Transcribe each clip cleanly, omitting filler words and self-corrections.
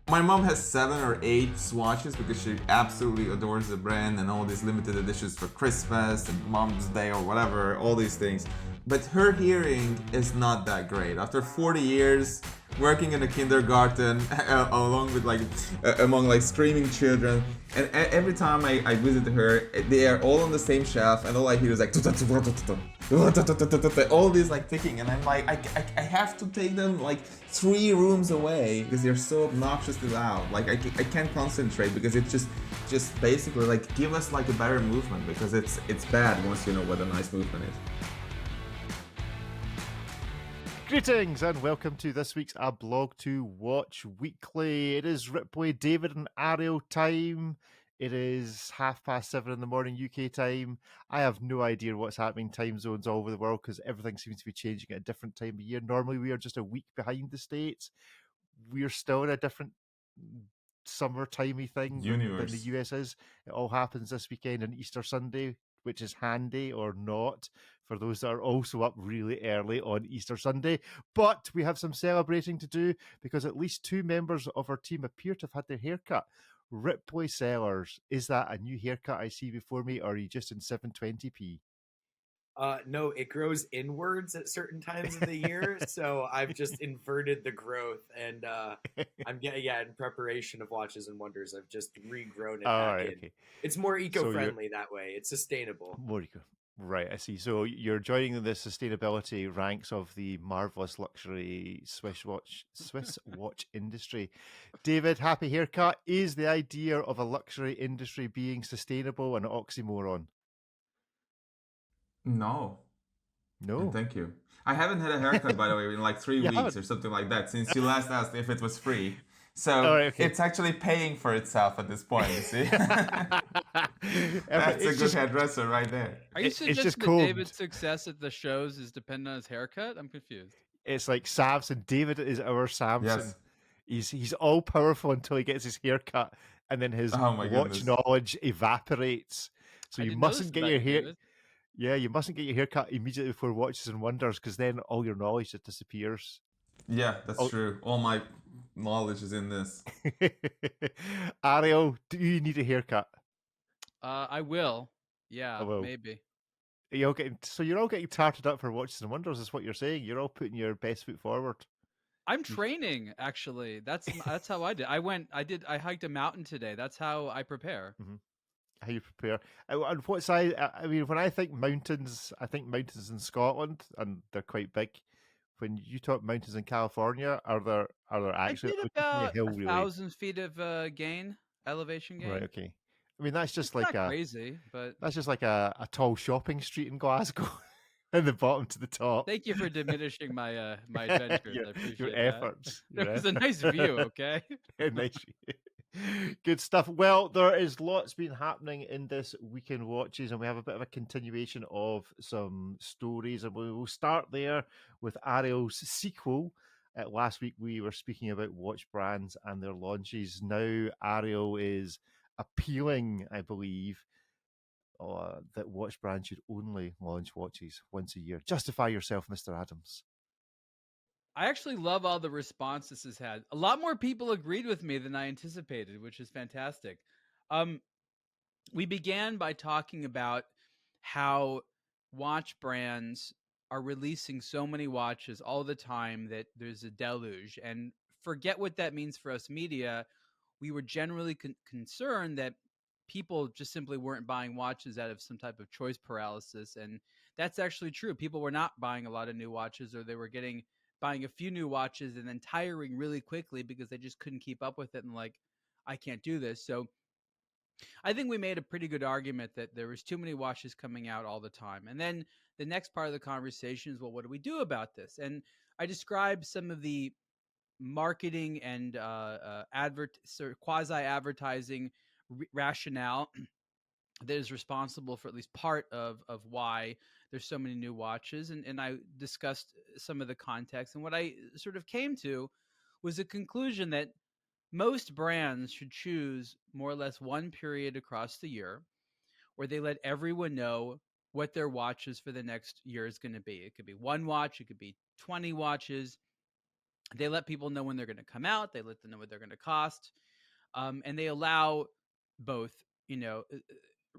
My mom has 7 or 8 swatches because she absolutely adores the brand and all these limited editions for Christmas and Mom's Day or whatever, all these things. But her hearing is not that great. After 40 years working in a kindergarten along with among screaming children, and every time I visit her, they are all on the same shelf and all I hear is like all these ticking, and I'm like, I have to take them 3 rooms away because they're so obnoxiously loud. I can't concentrate because it's just basically give us a better movement, because it's bad once you know what a nice movement is. Greetings and welcome to this week's aBlogtoWatch Weekly. It is Ripley, David and Ariel time. It is 7:30 in the morning UK time. I have no idea what's happening time zones all over the world because everything seems to be changing at a different time of year. Normally we are just a week behind the States. We're still in a different summer-timey thing than the US is. It all happens this weekend on Easter Sunday, which is handy or not for those that are also up really early on Easter Sunday. But we have some celebrating to do because at least 2 members of our team appear to have had their haircut. Ripley Sellers, is that a new haircut I see before me, or are you just in 720p? No, it grows inwards at certain times of the year, so I've just inverted the growth, and I'm in preparation of Watches and Wonders. I've just regrown it back in. Okay. It's more eco-friendly that way. It's sustainable. More eco. Right, I see. So you're joining the sustainability ranks of the marvelous luxury Swiss watch industry. David, happy haircut. Is the idea of a luxury industry being sustainable an oxymoron? No. No. Thank you. I haven't had a haircut, by the way, in 3 weeks or something like that since you last asked if it was free. So It's actually paying for itself at this point, you see? That's a good hairdresser right there. Are you suggesting that David's success at the shows is dependent on his haircut? I'm confused. It's like Samson. David is our Samson. Yes. He's all powerful until he gets his haircut, and then his watch knowledge evaporates. So you mustn't get your hair. Yeah, you mustn't get your haircut immediately before Watches and Wonders, because then all your knowledge just disappears. Yeah, that's true. All my knowledge is in this. Ariel, do you need a haircut? I will. Yeah, maybe. You're all getting tarted up for Watches and Wonders, is what you're saying. You're all putting your best foot forward. I'm training, actually. That's how I did. I hiked a mountain today. That's how I prepare. Mm-hmm. How you prepare. And what size? I mean, when I think mountains in Scotland, and they're quite big. When you talk mountains in California, are there actually about 1,000 feet of elevation gain? Right. Okay. I mean, that's just not crazy, but that's just like a tall shopping street in Glasgow, and the bottom to the top. Thank you for diminishing my my adventures. I appreciate your efforts. It was a nice view. Okay. Nice view. Good stuff. Well, there is lots been happening in this week in watches, and we have a bit of a continuation of some stories, and we will start there with Ariel's sequel. Last week we were speaking about watch brands and their launches. Now Ariel is appealing, I believe, that watch brands should only launch watches once a year. Justify yourself, Mr. Adams. I actually love all the response this has had. A lot more people agreed with me than I anticipated, which is fantastic. We began by talking about how watch brands are releasing so many watches all the time that there's a deluge. And forget what that means for us media. We were generally concerned that people just simply weren't buying watches out of some type of choice paralysis. And that's actually true. People were not buying a lot of new watches, or they were buying a few new watches and then tiring really quickly because they just couldn't keep up with it and I can't do this. So I think we made a pretty good argument that there was too many watches coming out all the time. And then the next part of the conversation is, well, what do we do about this? And I described some of the marketing and quasi-advertising rationale that is responsible for at least part of why there's so many new watches. And I discussed some of the context. And what I sort of came to was a conclusion that most brands should choose more or less one period across the year where they let everyone know what their watches for the next year is going to be. It could be one watch, it could be 20 watches. They let people know when they're going to come out. They let them know what they're going to cost. And they allow both,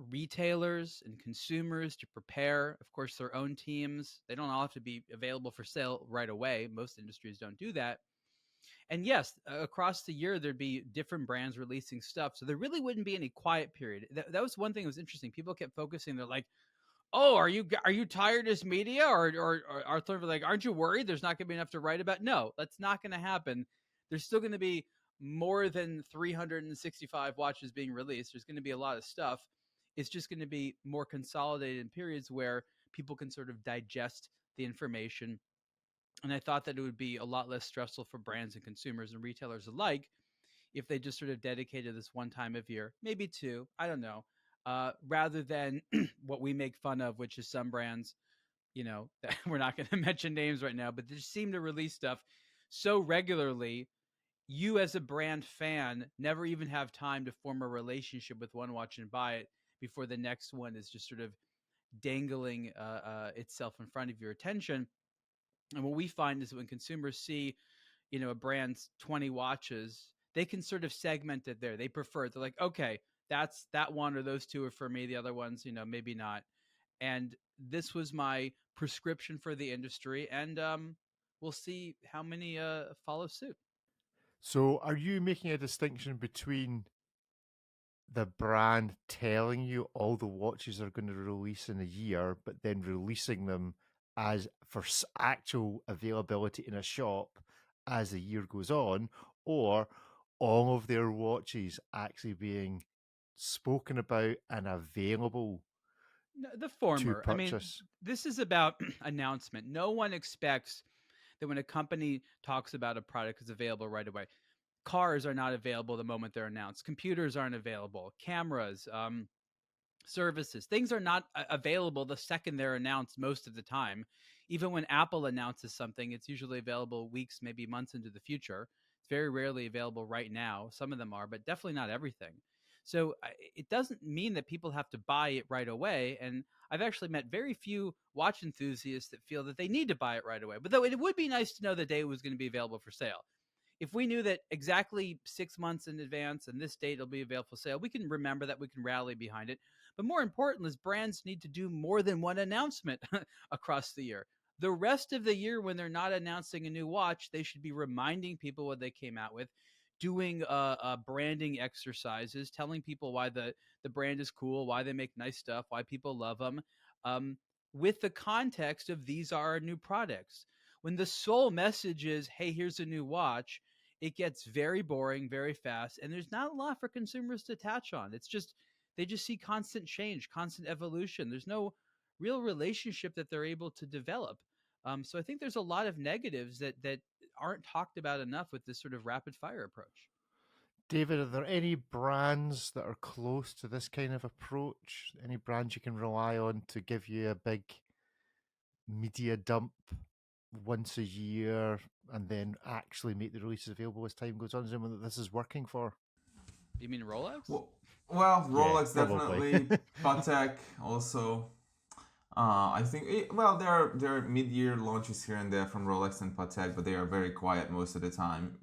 retailers and consumers to prepare, of course, their own teams. They don't all have to be available for sale right away. Most industries don't do that. And yes, across the year, there'd be different brands releasing stuff. So there really wouldn't be any quiet period. That was one thing that was interesting. People kept focusing. They're like, oh, are you tired as media? Or are like, aren't you worried there's not going to be enough to write about? No, that's not going to happen. There's still going to be more than 365 watches being released. There's going to be a lot of stuff. It's just going to be more consolidated in periods where people can sort of digest the information. And I thought that it would be a lot less stressful for brands and consumers and retailers alike if they just sort of dedicated this one time of year, maybe two, I don't know, rather than what we make fun of, which is some brands, that we're not going to mention names right now, but they just seem to release stuff so regularly. You as a brand fan never even have time to form a relationship with one watch and buy it before the next one is just sort of dangling itself in front of your attention. And what we find is that when consumers see, a brand's 20 watches, they can sort of segment it there. They prefer it. They're like, okay, that's that one or those two are for me. The other ones, maybe not. And this was my prescription for the industry. And we'll see how many follow suit. So are you making a distinction between the brand telling you all the watches are going to release in a year, but then releasing them as for actual availability in a shop as the year goes on, or all of their watches actually being spoken about and available No, the to former. I mean, purchase? this is about announcement. No one expects that when a company talks about a product is available right away. Cars are not available the moment they're announced. Computers aren't available. Cameras, services, things are not available the second they're announced most of the time. Even when Apple announces something, it's usually available weeks, maybe months into the future. It's very rarely available right now. Some of them are, but definitely not everything. So it doesn't mean that people have to buy it right away. And I've actually met very few watch enthusiasts that feel that they need to buy it right away. But though it would be nice to know the day it was going to be available for sale. If we knew that exactly 6 months in advance and this date will be available for sale, we can remember that, we can rally behind it. But more important is brands need to do more than one announcement across the year. The rest of the year, when they're not announcing a new watch, they should be reminding people what they came out with, doing branding exercises, telling people why the brand is cool, why they make nice stuff, why people love them, with the context of these are our new products. When the sole message is, hey, here's a new watch, it gets very boring very fast, and there's not a lot for consumers to attach on. It's just they just see constant change, constant evolution. There's no real relationship that they're able to develop. So I think there's a lot of negatives that aren't talked about enough with this sort of rapid fire approach. David, are there any brands that are close to this kind of approach? Any brands you can rely on to give you a big media dump once a year and then actually make the releases available as time goes on? Is anyone that this is working for? You mean Rolex? Well, Rolex Yeah, probably. definitely. Patek also. I think there are mid-year launches here and there from Rolex and Patek, but they are very quiet most of the time.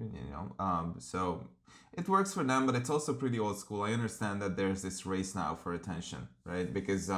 So it works for them, but it's also pretty old school. I understand that there's this race now for attention, right? Because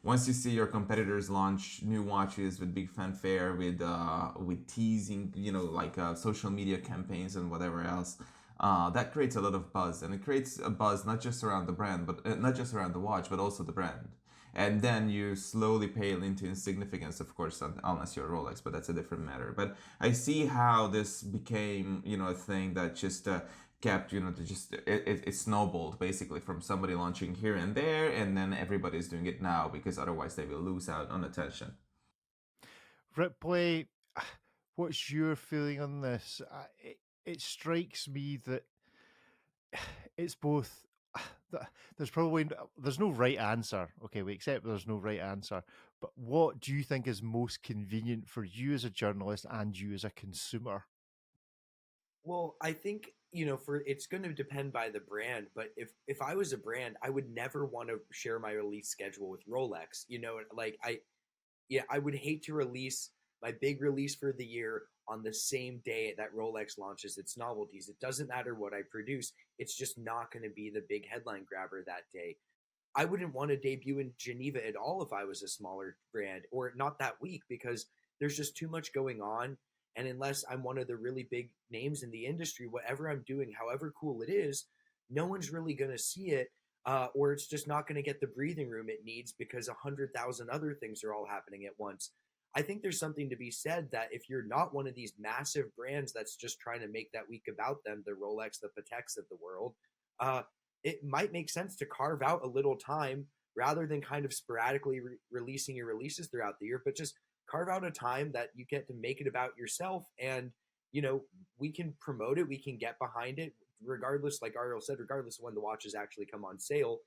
once you see your competitors launch new watches with big fanfare, with teasing, like social media campaigns and whatever else, that creates a lot of buzz, and it creates a buzz not just around the brand, but not just around the watch, but also the brand. And then you slowly pale into insignificance, of course, unless you're Rolex, but that's a different matter. But I see how this became, a thing that just kept, it snowballed basically from somebody launching here and there, and then everybody's doing it now because otherwise they will lose out on attention. Ripley, what's your feeling on this? It strikes me that it's both. There's no right answer. Okay, we accept there's no right answer. But what do you think is most convenient for you as a journalist and you as a consumer? Well, I think for it's going to depend by the brand, but if I was a brand, I would never want to share my release schedule with Rolex. Like I would hate to release my big release for the year on the same day that Rolex launches its novelties. It doesn't matter what I produce. It's just not going to be the big headline grabber that day. I wouldn't want to debut in Geneva at all if I was a smaller brand, or not that week, because there's just too much going on. And unless I'm one of the really big names in the industry, whatever I'm doing, however cool it is, no one's really going to see it, or it's just not going to get the breathing room it needs because 100,000 other things are all happening at once. I think there's something to be said that if you're not one of these massive brands that's just trying to make that week about them, the Rolex, the Pateks of the world, it might make sense to carve out a little time rather than kind of sporadically releasing your releases throughout the year, but just carve out a time that you get to make it about yourself. And, you know, we can promote it, we can get behind it, regardless, like Ariel said, regardless of when the watches actually come on sale.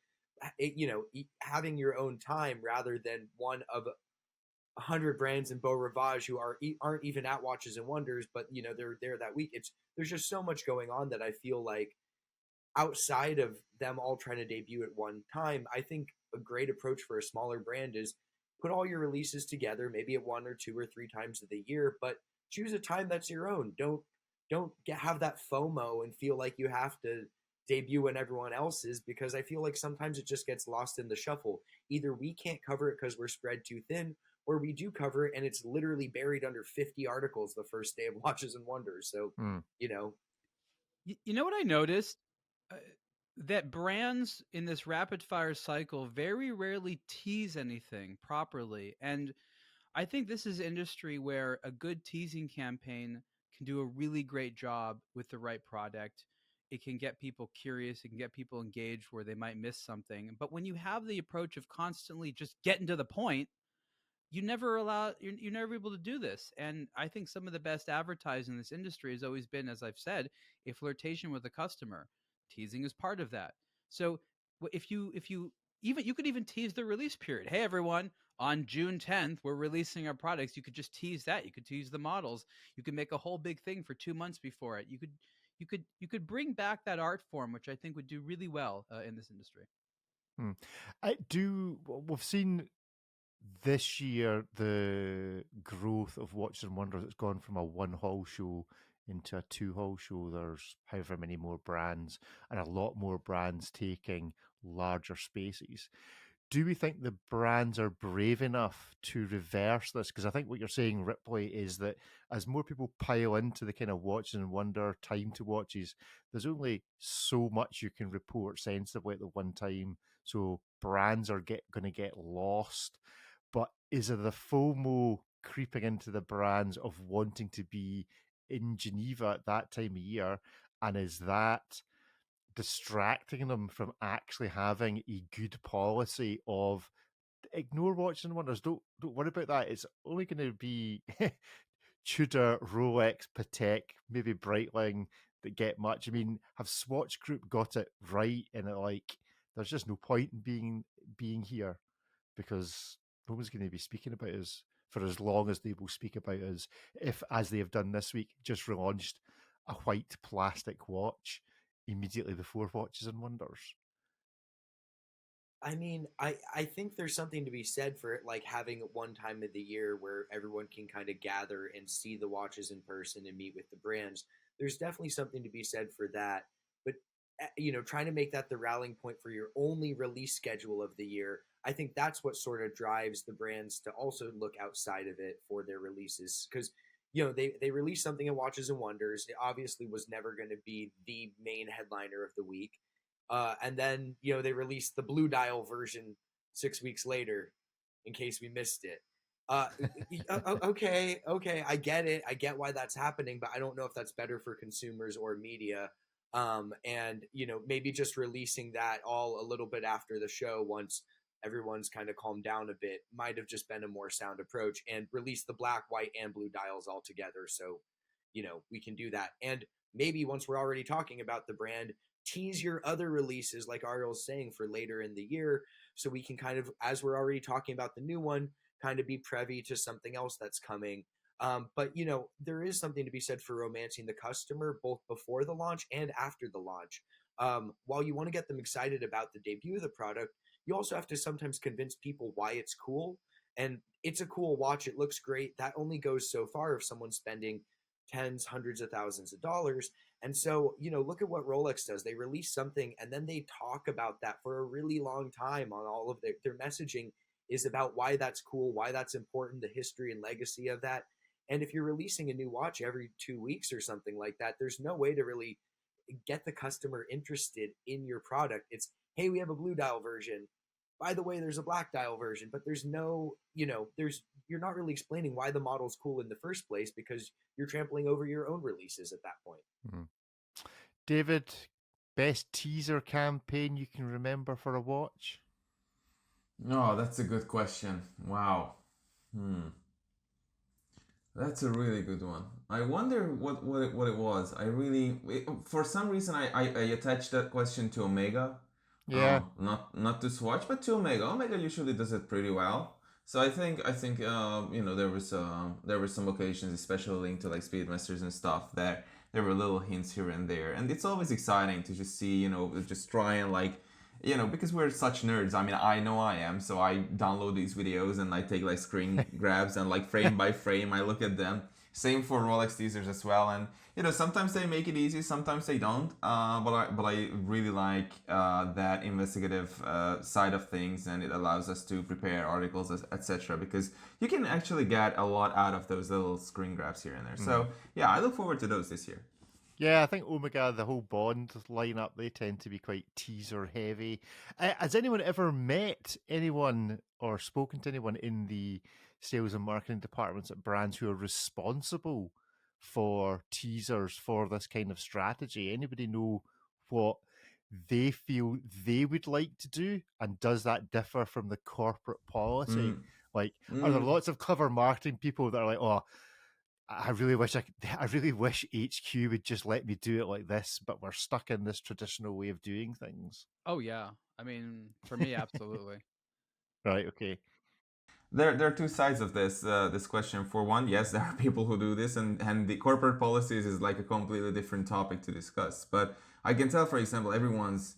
Having your own time rather than one of 100 brands in Beau Rivage who aren't even at Watches and Wonders, but you know they're there that week. There's just so much going on that I feel like outside of them all trying to debut at one time, I think a great approach for a smaller brand is put all your releases together, maybe at 1 or 2 or 3 times of the year, but choose a time that's your own. Don't have that FOMO and feel like you have to debut when everyone else is, because I feel like sometimes it just gets lost in the shuffle. Either we can't cover it because we're spread too thin, or we do cover it and it's literally buried under 50 articles the first day of Watches and Wonders. So, you know. You know what I noticed? That brands in this rapid fire cycle very rarely tease anything properly. And I think this is industry where a good teasing campaign can do a really great job with the right product. It can get people curious. It can get people engaged where they might miss something. But when you have the approach of constantly just getting to the point, you're never able to do this. And I think some of the best advertising in this industry has always been, as I've said, a flirtation with the customer. Teasing is part of that. So if you could even tease the release period. Hey everyone, on June 10th we're releasing our products. You could just tease that. You could tease the models. You could make a whole big thing for 2 months before it. You could bring back that art form, which I think would do really well in this industry. We've seen this year the growth of Watches and Wonders. It's gone from a 1-hall show into a 2-hall show. There's however many more brands, and a lot more brands taking larger spaces. Do we think the brands are brave enough to reverse this? Because I think what you're saying, Ripley, is that as more people pile into the kind of Watches and Wonder time to watches, there's only so much you can report sensibly at the one time. So brands are going to get lost. But is it the FOMO creeping into the brands of wanting to be in Geneva at that time of year? And is that distracting them from actually having a good policy of ignore Watches and Wonders? Don't worry about that. It's only going to be Tudor, Rolex, Patek, maybe Breitling that get much. I mean, have Swatch Group got it right? And there's just no point in being here, because no one's going to be speaking about us for as long as they will speak about us if, as they have done this week, just relaunched a white plastic watch immediately before Watches and Wonders. I mean, I think there's something to be said for it, like having one time of the year where everyone can kind of gather and see the watches in person and meet with the brands. There's definitely something to be said for that. But, trying to make that the rallying point for your only release schedule of the year, I think that's what sort of drives the brands to also look outside of it for their releases. Because, they released something in Watches and Wonders. It obviously was never going to be the main headliner of the week. And then, they released the Blue Dial version 6 weeks later, in case we missed it. Okay, I get it. I get why that's happening, but I don't know if that's better for consumers or media. And, maybe just releasing that all a little bit after the show, once everyone's kind of calmed down a bit, might have just been a more sound approach, and release the black, white, and blue dials all together. So, we can do that. And maybe once we're already talking about the brand, tease your other releases, like Ariel's saying, for later in the year, so we can kind of, as we're already talking about the new one, kind of be privy to something else that's coming. But there is something to be said for romancing the customer both before the launch and after the launch. While you want to get them excited about the debut of the product, you also have to sometimes convince people why it's cool. And it's a cool watch. It looks great. That only goes so far if someone's spending tens, hundreds of thousands of dollars. And so, look at what Rolex does. They release something and then they talk about that for a really long time on all of their messaging is about why that's cool, why that's important, the history and legacy of that. And if you're releasing a new watch every 2 weeks or something like that, there's no way to really get the customer interested in your product. It's, hey, we have a blue dial version. By the way, there's a black dial version, but there's no, you're not really explaining why the model's cool in the first place because you're trampling over your own releases at that point. Mm. David, best teaser campaign you can remember for a watch? Oh, that's a good question. Wow. That's a really good one. I wonder what it was. For some reason, I attached that question to Omega. Yeah. Not to Swatch, but to Omega. Omega usually does it pretty well. So I think there were some occasions, especially linked to like Speedmasters and stuff, that there were little hints here and there, and it's always exciting to just see, just try and like, because we're such nerds. I mean, I know I am, so I download these videos and I take like screen grabs and like frame by frame I look at them. Same for Rolex teasers as well, and sometimes they make it easy, sometimes they don't. But I really like that investigative side of things, and it allows us to prepare articles, etc. Because you can actually get a lot out of those little screen grabs here and there. So yeah, I look forward to those this year. Yeah, I think Omega, the whole Bond lineup, they tend to be quite teaser heavy. Has anyone ever met anyone or spoken to anyone in the sales and marketing departments at brands who are responsible for teasers for this kind of strategy? Anybody know what they feel they would like to do? And does that differ from the corporate policy? Like, are there lots of clever marketing people that are like, oh, I really wish HQ would just let me do it like this, but we're stuck in this traditional way of doing things. Oh yeah, I mean, for me, absolutely. Right. Okay. There are two sides of this question. For one, yes, there are people who do this, and the corporate policies is like a completely different topic to discuss. But I can tell, for example, everyone's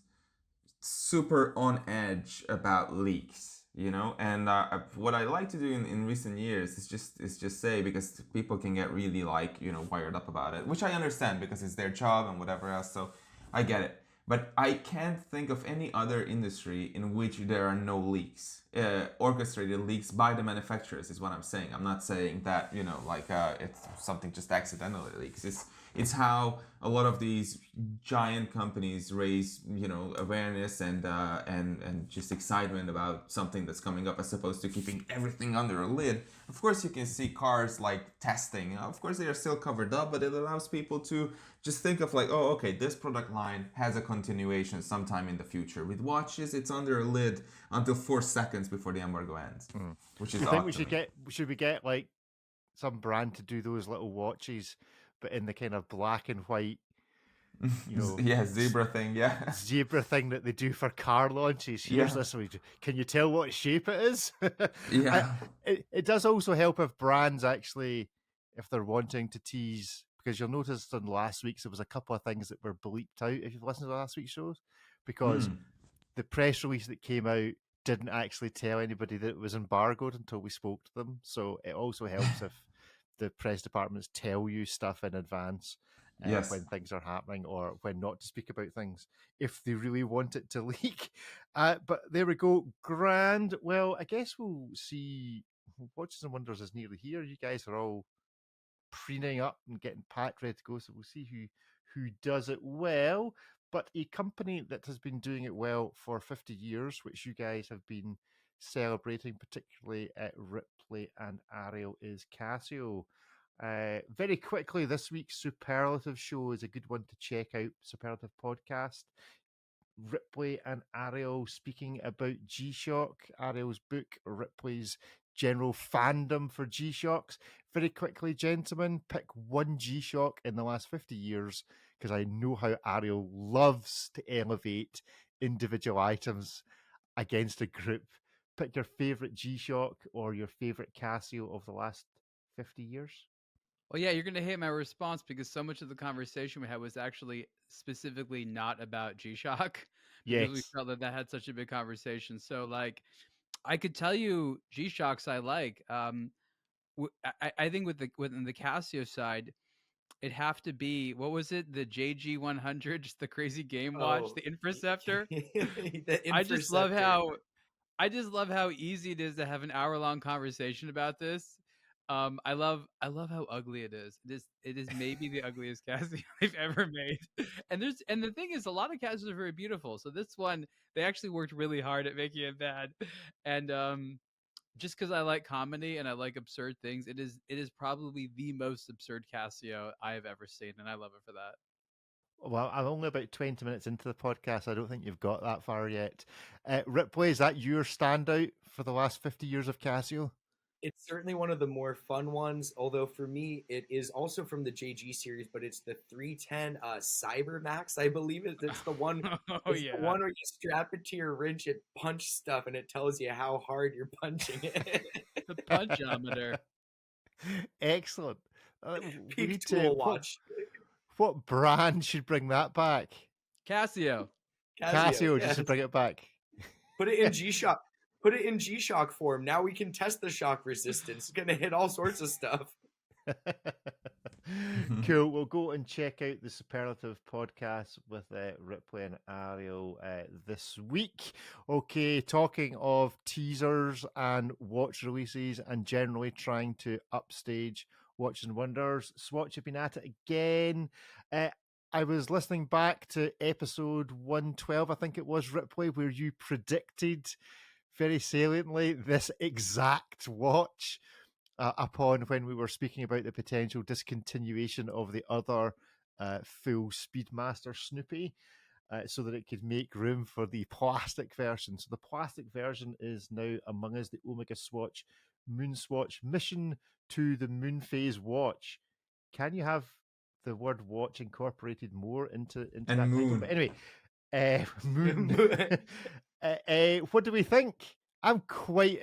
super on edge about leaks. And what I like to do in recent years is just say, because people can get really like wired up about it, which I understand because it's their job and whatever else, so I get it. But I can't think of any other industry in which there are no leaks, orchestrated leaks by the manufacturers is what I'm saying. I'm not saying that it's something just accidentally leaks. It's how a lot of these giant companies raise awareness and just excitement about something that's coming up, as opposed to keeping everything under a lid. Of course, you can see cars like testing. Of course, they are still covered up, but it allows people to just think of like, oh, okay, this product line has a continuation sometime in the future. With watches, it's under a lid until 4 seconds before the embargo ends, which is. Do you think should we get like some brand to do those little watches, but in the kind of black and white, zebra thing, zebra thing that they do for car launches? Here's this one. Can you tell what shape it is? It does also help if brands actually, if they're wanting to tease, because you'll notice in last week's there was a couple of things that were bleeped out if you've listened to last week's shows, because the press release that came out didn't actually tell anybody that it was embargoed until we spoke to them. So it also helps if the press departments tell you stuff in advance when things are happening, or when not to speak about things if they really want it to leak. But there we go. Grand. Well, I guess we'll see. Watches and Wonders is nearly here. You guys are all preening up and getting packed ready to go, so we'll see who does it well. But a company that has been doing it well for 50 years, which you guys have been celebrating, particularly at Ripley and Ariel, is Casio. Very quickly, this week's Superlative show is a good one to check out. Superlative podcast. Ripley and Ariel speaking about G-Shock, Ariel's book, Ripley's general fandom for G-Shocks. Very quickly, gentlemen, pick one G-Shock in the last 50 years, because I know how Ariel loves to elevate individual items against a group. Pick your favourite G-Shock or your favourite Casio of the last 50 years. Well, yeah, you're going to hate my response, because so much of the conversation we had was actually specifically not about G-Shock. Because we felt that had such a big conversation. So, like, I could tell you G-Shocks I like. I think within the Casio side, it'd have to be, what was it? The JG100, just the crazy game watch, Oh, the Interceptor. the I just love Interceptor. how easy it is to have an hour-long conversation about this. I love how ugly it is. It is maybe the ugliest Casio they've ever made. And the thing is, a lot of Casios are very beautiful. So this one, they actually worked really hard at making it bad. And just because I like comedy and I like absurd things, it is probably the most absurd Casio I have ever seen, and I love it for that. Well, I'm only about 20 minutes into the podcast. I don't think you've got that far yet. Ripley, is that your standout for the last 50 years of Casio? It's certainly one of the more fun ones, although for me it is also from the JG series, but it's the 310 Cybermax, I believe it. It's the one. Oh It's yeah, the one where you strap it to your wrench, it punch stuff, and it tells you how hard you're punching it. the punchometer. Excellent. We Peak need tool to. watch. What brand should bring that back? Casio. Casio, just yes. to bring it back. Put it in G-Shock. Put it in G-Shock form. Now we can test the shock resistance. It's gonna hit all sorts of stuff. Cool. We'll go and check out the Superlative podcast with Ripley and Ariel this week. Okay, talking of teasers and watch releases and generally trying to upstage Watches and Wonders. Swatch have been at it again. I was listening back to episode 112, I think it was, Ripley, where you predicted very saliently this exact watch upon when we were speaking about the potential discontinuation of the other full Speedmaster Snoopy so that it could make room for the plastic version. So the plastic version is now among us, the Omega Swatch MoonSwatch Mission to the Moonphase watch. Can you have the word watch incorporated more into And that moon. title? But anyway, moon. What do we think? I'm quite.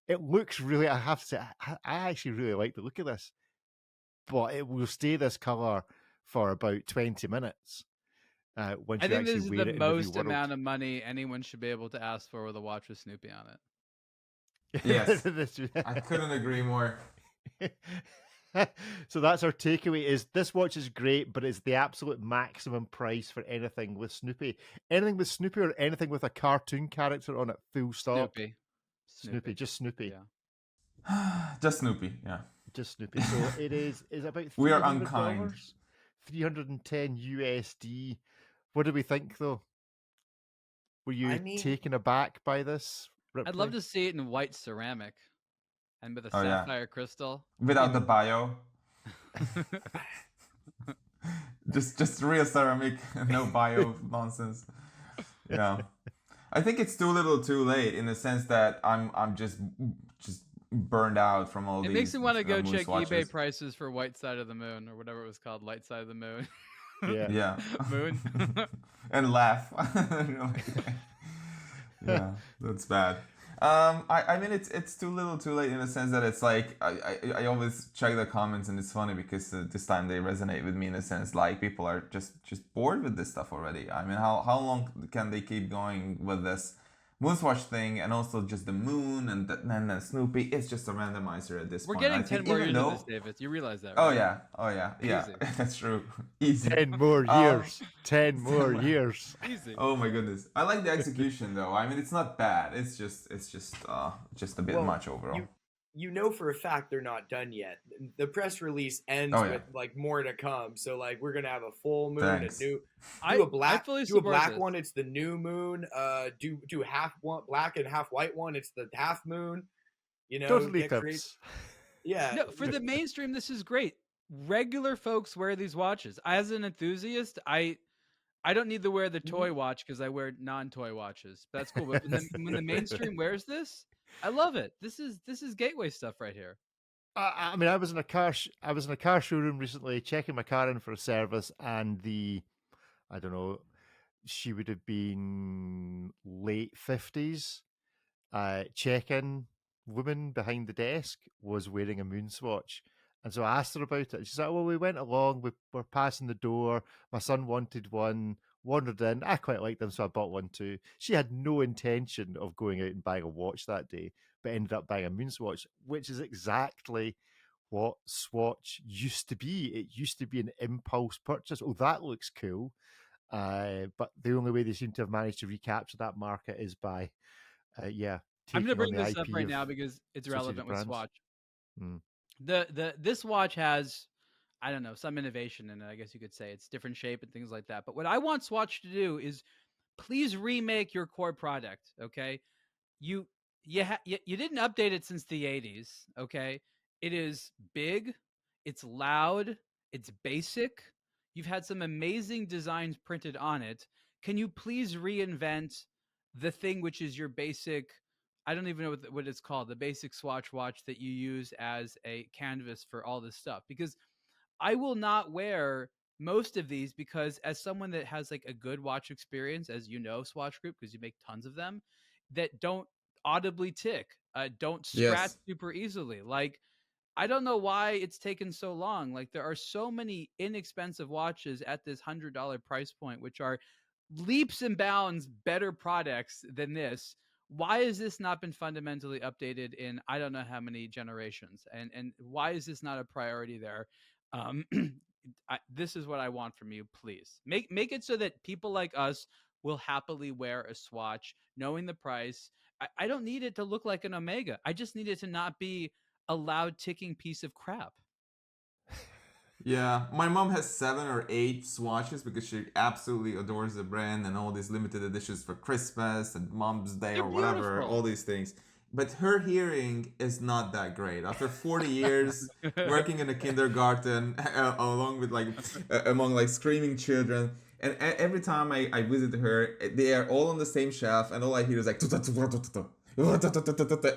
It looks really. I have to say, I actually really like the look of this, but it will stay this color for about 20 minutes. Once I you think actually this is wear the it in the real most world. amount of money anyone should be able to ask for with a watch with Snoopy on it. Yes. I couldn't agree more. So that's our takeaway: is this watch is great, but it's the absolute maximum price for anything with Snoopy. Anything with Snoopy or anything with a cartoon character on it, full stop. Snoopy. Just Snoopy. Yeah. Just Snoopy, yeah. Just Snoopy. So it is about $300. We are unkind. 310 USD. What do we think, though? Were you I mean- taken aback by this, Ripley? I'd love to see it in white ceramic and with a Oh, yeah. sapphire crystal. Without the bio. just real ceramic, no bio nonsense. Yeah. I think it's too little too late in the sense that I'm just burned out from all It these. makes me want to go check MoonSwatches. eBay prices for White Side of the Moon or whatever it was called, Light Side of the Moon. Yeah. Yeah. Moon. And laugh. Yeah, that's bad. I mean it's too little too late in the sense that it's like I always check the comments and it's funny because this time they resonate with me in a sense like people are just bored with this stuff already. I mean how long can they keep going with this MoonSwatch thing and also just the moon and then Snoopy? It's just a randomizer at this We're point. getting I 10 think more even years though, of this, David. You realize that, oh right? yeah, Easy. that's true. Easy. 10 more years. 10 more more. years. Easy. Oh my goodness. I like the execution though. I mean it's not bad. It's just a bit Well, much overall. You know for a fact they're not done yet. The press release ends Oh, yeah. with like more to come. So like we're gonna have a full moon, Thanks. a new I do a black fully do a support black this. one. It's the new moon. Do half one black and half white one. It's the half moon. You know, Totally get crazy. tips. Yeah. No, for the mainstream, this is great. Regular folks wear these watches. As an enthusiast, I don't need to wear the toy watch because I wear non-toy watches. That's cool. But when the mainstream wears this, I love it. This is gateway stuff right here. I mean, I was in a car showroom recently, checking my car in for a service, and I don't know, she would have been late 50s. Check-in woman behind the desk was wearing a MoonSwatch, and so I asked her about it. She said, "Well, we went along. We're passing the door. My son wanted one. wandered in. I quite liked them, so I bought one too. She had no intention of going out and buying a watch that day, but ended up buying a MoonSwatch, which is exactly what Swatch used to be. It used to be an impulse purchase. Oh, that looks cool. But the only way they seem to have managed to recapture that market is by, I'm taking going to on bring the this IP up right of now because it's associated relevant with brands. Swatch. Mm. This watch has, I don't know, some innovation in it. I guess you could say it's different shape and things like that. But what I want Swatch to do is please remake your core product. Okay, you didn't update it since the 80s. Okay, it is big, it's loud, it's basic. You've had some amazing designs printed on it. Can you please reinvent the thing which is your basic, I don't even know what it's called, the basic Swatch watch that you use as a canvas for all this stuff? Because I will not wear most of these, because as someone that has like a good watch experience, as you know, Swatch Group, because you make tons of them, that don't audibly tick, don't scratch Yes. super easily. Like, I don't know why it's taken so long. Like, there are so many inexpensive watches at this $100 price point, which are leaps and bounds better products than this. Why has this not been fundamentally updated in I don't know how many generations? And why is this not a priority there? Um, this is what I want from you. Please make it so that people like us will happily wear a Swatch, knowing the price. I don't need it to look like an Omega. I just need it to not be a loud ticking piece of crap. Yeah, my mom has 7 or 8 swatches because she absolutely adores the brand and all these limited editions for Christmas and Mom's Day They're or whatever, beautiful. all these things. But her hearing is not that great. After 40 years working in a kindergarten, along with among like screaming children, and every time I visit her, they are all on the same shelf, and all I hear is like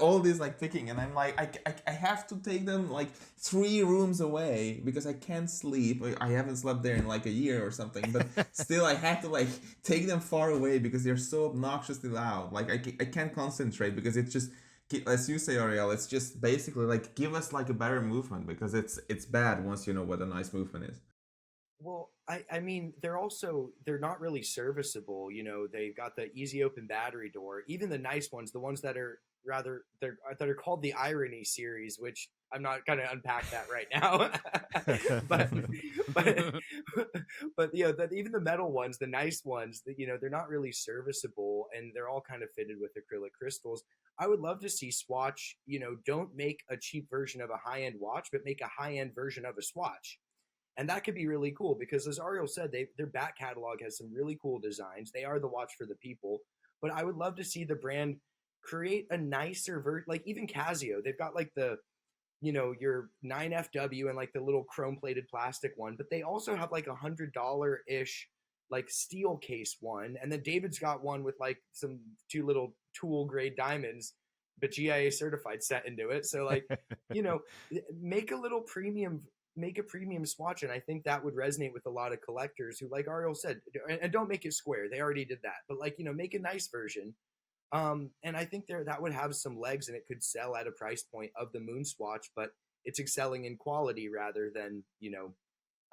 all these like ticking, and I'm like, I have to take them like 3 rooms away because I can't sleep. I haven't slept there in like a year or something, but still I have to like take them far away because they're so obnoxiously loud. Like I can't concentrate because it's just, as you say, Ariel, it's just basically like give us like a better movement because it's bad once you know what a nice movement is. Well, I mean, they're not really serviceable. You know, they've got the easy open battery door. Even the nice ones, the ones that are that are called the Irony series, which I'm not going to unpack that right now. but but but you know, that even the metal ones, the nice ones, that, you know, they're not really serviceable, and they're all kind of fitted with acrylic crystals. I would love to see Swatch, you know, don't make a cheap version of a high end watch, but make a high end version of a Swatch. And that could be really cool because, as Ariel said, their back catalog has some really cool designs. They are the watch for the people. But I would love to see the brand create a nicer version. Like even Casio, they've got like the, you know, your 9FW and like the little chrome plated plastic one, but they also have like $100 ish like steel case one. And then David's got one with like some 2 little tool grade diamonds, but GIA certified set into it. So like, you know, make a little premium, make a premium Swatch, and I think that would resonate with a lot of collectors who, like Ariel said, and don't make it square. They already did that, but like, you know, make a nice version. And I think that would have some legs, and it could sell at a price point of the MoonSwatch, but it's excelling in quality rather than, you know,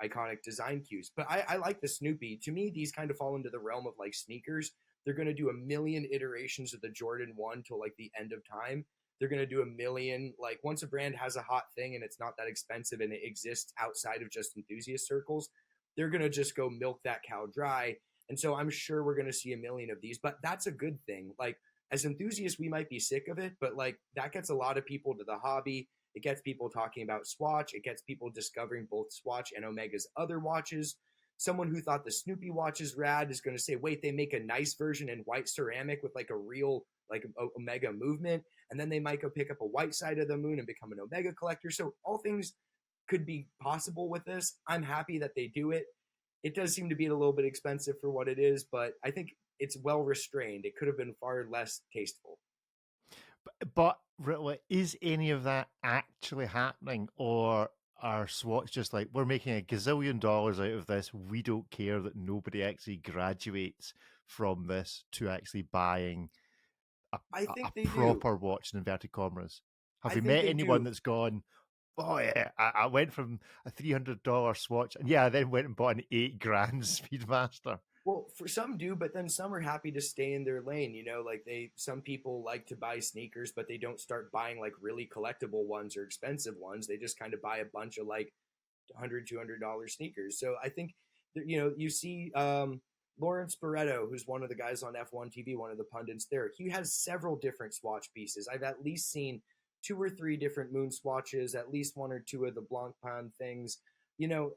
iconic design cues. But I like the Snoopy. To me, these kind of fall into the realm of like sneakers. They're going to do a million iterations of the Jordan 1 till like the end of time. They're going to do a million, like once a brand has a hot thing and it's not that expensive and it exists outside of just enthusiast circles, they're going to just go milk that cow dry. And so I'm sure we're going to see a million of these, but that's a good thing. Like as enthusiasts, we might be sick of it, but like that gets a lot of people to the hobby. It gets people talking about Swatch. It gets people discovering both Swatch and Omega's other watches. Someone who thought the Snoopy watch is rad is going to say, wait, they make a nice version in white ceramic with like a real like Omega movement. And then they might go pick up a white side of the moon and become an Omega collector. So all things could be possible with this. I'm happy that they do it. It does seem to be a little bit expensive for what it is, but I think it's well restrained. It could have been far less tasteful. But Ripley, is any of that actually happening, or are Swatch just like, we're making a gazillion dollars out of this, we don't care that nobody actually graduates from this to actually buying I think a they proper do. watch in inverted commas? Have I you think met they anyone do. that's gone, oh yeah, I went from a $300 Swatch, and yeah, I then went and bought an $8 grand Speedmaster? Well, for some do, but then some are happy to stay in their lane. You know, like some people like to buy sneakers, but they don't start buying like really collectible ones or expensive ones. They just kind of buy a bunch of like $100, $200 sneakers. So I think that, you know, you see Lawrence Barretto, who's one of the guys on F1 TV, one of the pundits there. He has several different Swatch pieces. I've at least seen 2 or 3 different MoonSwatches, at least 1 or 2 of the Blancpain things. You know,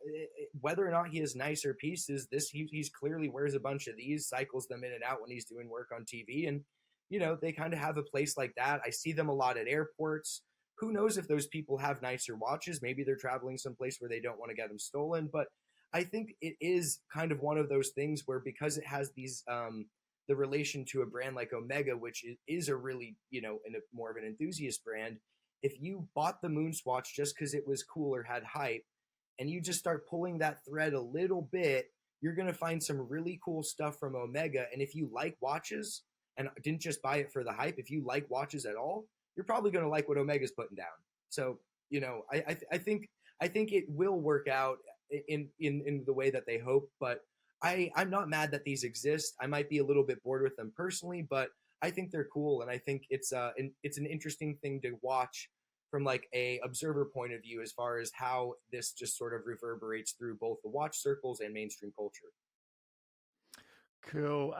whether or not he has nicer pieces, he's clearly wears a bunch of these, cycles them in and out when he's doing work on TV, and you know they kind of have a place like that. I see them a lot at airports. Who knows if those people have nicer watches? Maybe they're traveling someplace where they don't want to get them stolen. But I think it is kind of one of those things where because it has these the relation to a brand like Omega, which is a really, you know, more of an enthusiast brand. If you bought the MoonSwatch just because it was cool or had hype, and you just start pulling that thread a little bit, you're going to find some really cool stuff from Omega. And if you like watches and didn't just buy it for the hype, if you like watches at all, you're probably going to like what Omega's putting down. So, you know, I think it will work out in the way that they hope, but I'm not mad that these exist. I might be a little bit bored with them personally, but I think they're cool. And I think it's an interesting thing to watch from like a observer point of view as far as how this just sort of reverberates through both the watch circles and mainstream culture. Cool.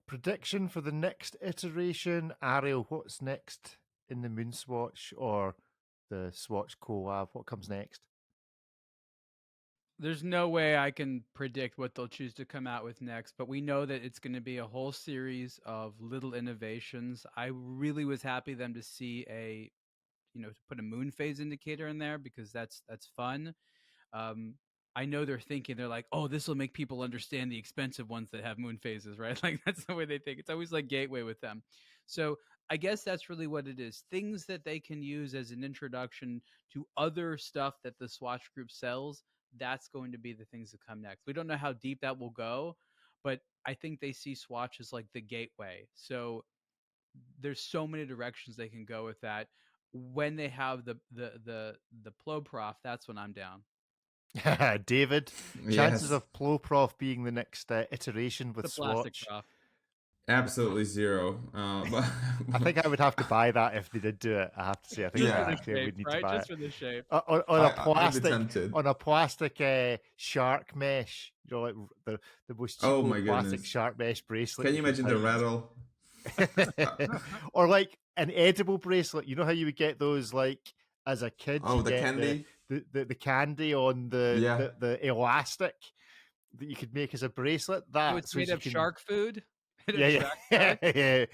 Prediction for the next iteration. Ariel, what's next in the MoonSwatch or the Swatch collab? What comes next? There's no way I can predict what they'll choose to come out with next, but we know that it's going to be a whole series of little innovations. I really was happy them to see to put a Moonphase indicator in there because that's fun. I know they're like, oh, this will make people understand the expensive ones that have moon phases, right? Like that's the way they think. It's always like gateway with them. So I guess that's really what it is. Things that they can use as an introduction to other stuff that the Swatch group sells. That's going to be the things that come next. We don't know how deep that will go, but I think they see Swatch as like the gateway. So there's so many directions they can go with that. When they have the Ploprof, that's when I'm down. David, Yes. chances of Ploprof being the next iteration with The plastic Swatch? prof. Absolutely zero. But I think I would have to buy that if they did do it. I have to say, I think Just Yeah. for the actually I shape, would need right? to buy Just it. for the shape. On a I'd be plastic, tempted. on a plastic shark mesh, you know, like the most cheap Oh my plastic goodness. shark mesh bracelet. Can you imagine the find. rattle? Or like an edible bracelet. You know how you would get those like as a kid? Oh, you the get candy? the candy on Yeah. the elastic that you could make as a bracelet. So That it's so made you of can- shark food. Yeah, yeah, yeah.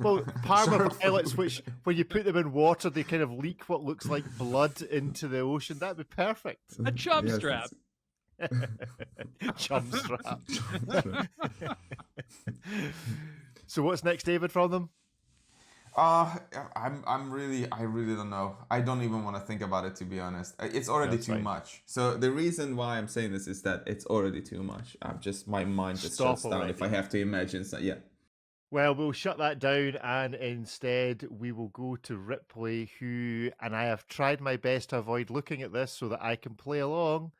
Well, Parma Shark violets, food. which when you put them in water, they kind of leak what looks like blood into the ocean. That'd be perfect. A chum Yes, strap. Chum strap. Chum strap. So what's next, David, from them? I really don't know. I don't even want to think about it, to be honest. It's already That's too fine. much. So the reason why I'm saying this is that it's already too much. My mind just Stop shuts down if I already. have to imagine. So, yeah. Well, we'll shut that down and instead we will go to Ripley, who, and I have tried my best to avoid looking at this so that I can play along.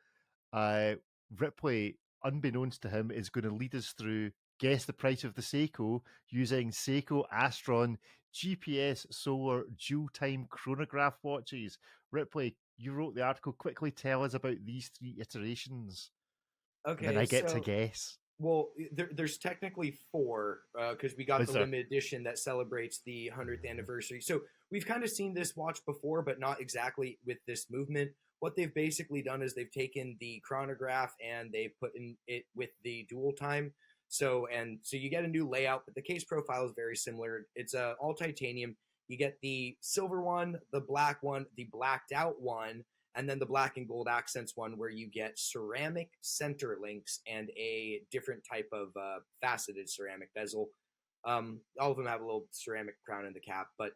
Ripley, unbeknownst to him, is going to lead us through Guess the Price of the Seiko using Seiko Astron GPS Solar Dual Time Chronograph watches. Ripley, you wrote the article. Quickly tell us about these 3 iterations. Okay, And then I get so, to guess. Well, there's technically 4 because we got Is the there? limited edition that celebrates the 100th anniversary. So we've kind of seen this watch before, but not exactly with this movement. What they've basically done is they've taken the chronograph and they put in it with the dual time. So you get a new layout, but the case profile is very similar. It's all titanium. You get the silver one, the black one, the blacked out one, and then the black and gold accents one where you get ceramic center links and a different type of faceted ceramic bezel. All of them have a little ceramic crown in the cap, but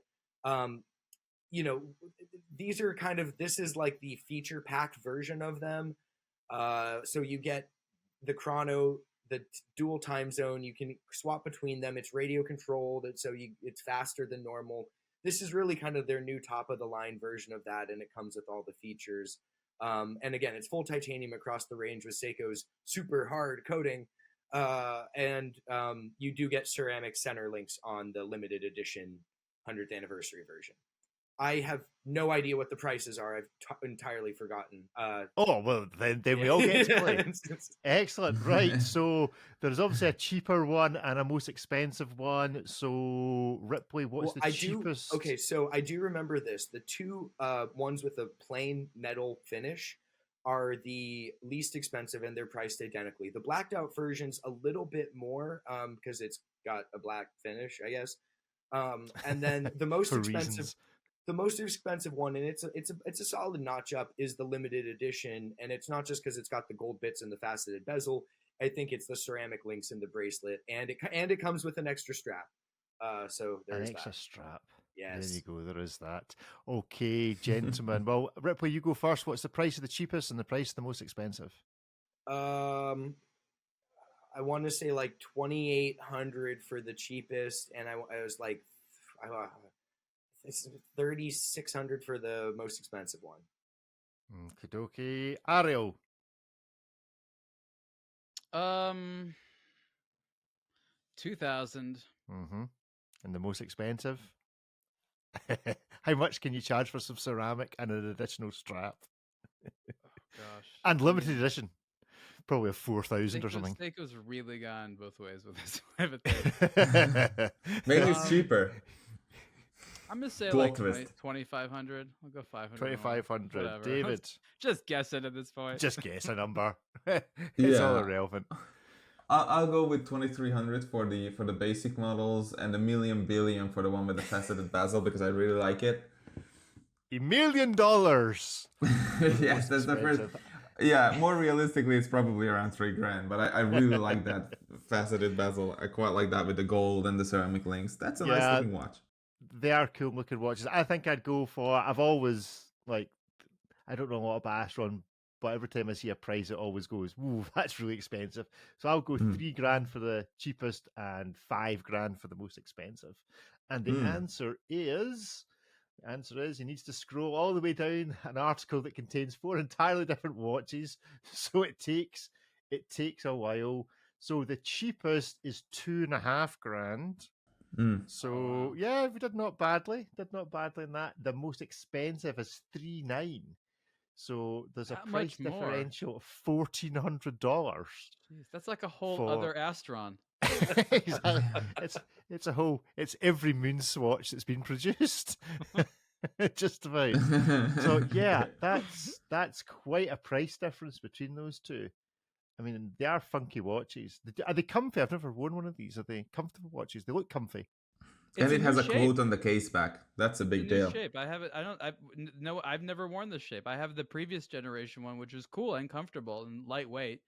these are this is like the feature packed version of them. So you get the chrono, the dual time zone. You can swap between them. It's radio controlled, so it's faster than normal. This is really kind of their new top of the line version of that, and it comes with all the features. And again, it's full titanium across the range with Seiko's super hard coating. and you do get ceramic center links on the limited edition 100th anniversary version. I have no idea what the prices are. I've entirely forgotten. Oh, well, then we all get to play. Excellent. Right. So there's obviously a cheaper one and a most expensive one. So, Ripley, what's the cheapest? Okay, so I do remember this. The two ones with a plain metal finish are the least expensive, and they're priced identically. The blacked out version's a little bit more because it's got a black finish, I guess. And then the most expensive... Reasons. The most expensive one, and it's a solid notch up, is the limited edition, and it's not just because it's got the gold bits and the faceted bezel. I think it's the ceramic links in the bracelet, and it comes with an extra strap. So there's an extra that. Strap. Yes. There you go. There is that. Okay, gentlemen. Well, Ripley, you go first. What's the price of the cheapest and the price of the most expensive? I want to say like 2,800 for the cheapest, and I was like. It's 3,600 for the most expensive one. Okie Ariel. 2,000. And the most expensive? How much can you charge for some ceramic and an additional strap? Gosh. And limited edition. Probably a 4,000 or something. Seiko's really gone both ways with this. I have a thing. Maybe it's cheaper. I'm gonna say Plot like twist. 2,500. I'll go 500. 2,500. Whatever. David. Just guessing at this point. Just guess a number. It's all Yeah. irrelevant. I'll go with 2,300 for the basic models and a million billion for the one with the faceted bezel because I really like it. $1 million. Yes, that's the first. Yeah, more realistically, it's probably around $3,000. But I really like that faceted bezel. I quite like that with the gold and the ceramic links. That's a nice looking watch. They are cool looking watches. I think I'd go for. I've always I don't know a lot about Astron, but every time I see a price, it always goes, "Ooh, that's really expensive." So I'll go $3,000 for the cheapest and $5,000 for the most expensive. And the answer is he needs to scroll all the way down an article that contains 4 entirely different watches. So it takes a while. So the cheapest is $2,500. So yeah, we did not badly. In that. The most expensive is $3,900. So there's a price differential of $1,400. That's like a whole other Astron. Exactly. It's every MoonSwatch that's been produced. Just about. So yeah, that's quite a price difference between those two. I mean, they are funky watches. Are they comfy? I've never worn one of these. Are they comfortable watches? They look comfy. And it has a quote on the case back. That's a big deal. Shape. I have it. I've never worn this shape. I have the previous generation one, which is cool and comfortable and lightweight.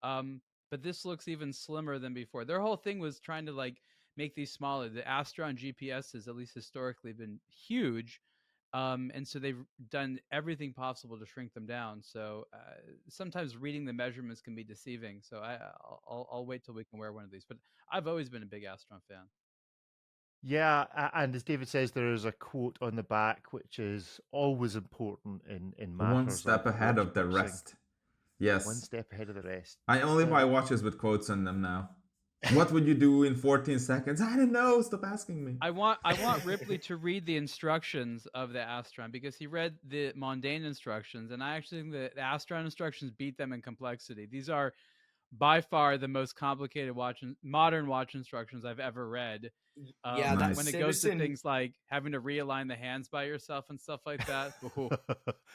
But this looks even slimmer than before. Their whole thing was trying to make these smaller. The Astron GPS has at least historically been huge. And so they've done everything possible to shrink them down. So sometimes reading the measurements can be deceiving. So I'll wait till we can wear one of these. But I've always been a big Astron fan. Yeah, and as David says, there is a quote on the back, which is always important in matters. One step ahead of the rest. Yes. One step ahead of the rest. I only buy watches with quotes on them now. What would you do in 14 seconds? I don't know. Stop asking me. I want Ripley to read the instructions of the Astron because he read the mundane instructions, and I actually think the Astron instructions beat them in complexity. These are by far the most complicated modern watch instructions I've ever read. Nice. When it goes to things like having to realign the hands by yourself and stuff like that.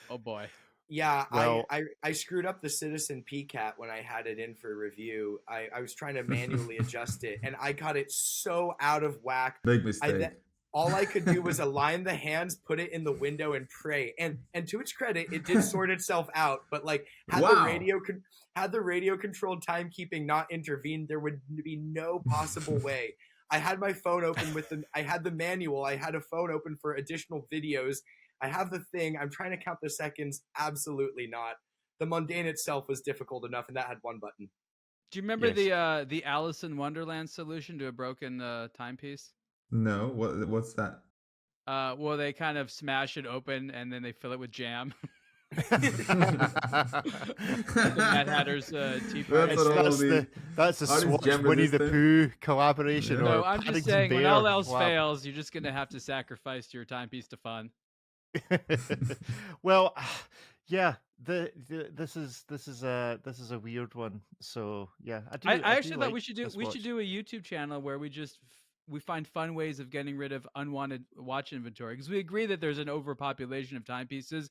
Oh boy. Yeah, well, I screwed up the Citizen PCAT when I had it in for review. I was trying to manually adjust it, and I got it so out of whack. Big mistake. All I could do was align the hands, put it in the window, and pray. And to its credit, it did sort itself out. But had the radio controlled timekeeping not intervened, there would be no possible way. I had my phone open I had the manual. I had a phone open for additional videos. I have the thing. I'm trying to count the seconds. Absolutely not. The mundane itself was difficult enough, and that had one button. Do you remember the Alice in Wonderland solution to a broken timepiece? No. What's that? Well, they kind of smash it open, and then they fill it with jam. The Mad Hatter's tea party. That's what all these. That's the Are these Swatch gem Winnie the resistant? Pooh collaboration, Yeah. or So I'm just Paddington saying, when Bear all else collab. fails, you're just gonna have to sacrifice your timepiece to fun. Well, yeah, this is a weird one. So yeah, I do actually thought like we should this watch. do a YouTube channel where we find fun ways of getting rid of unwanted watch inventory, because we agree that there's an overpopulation of timepieces,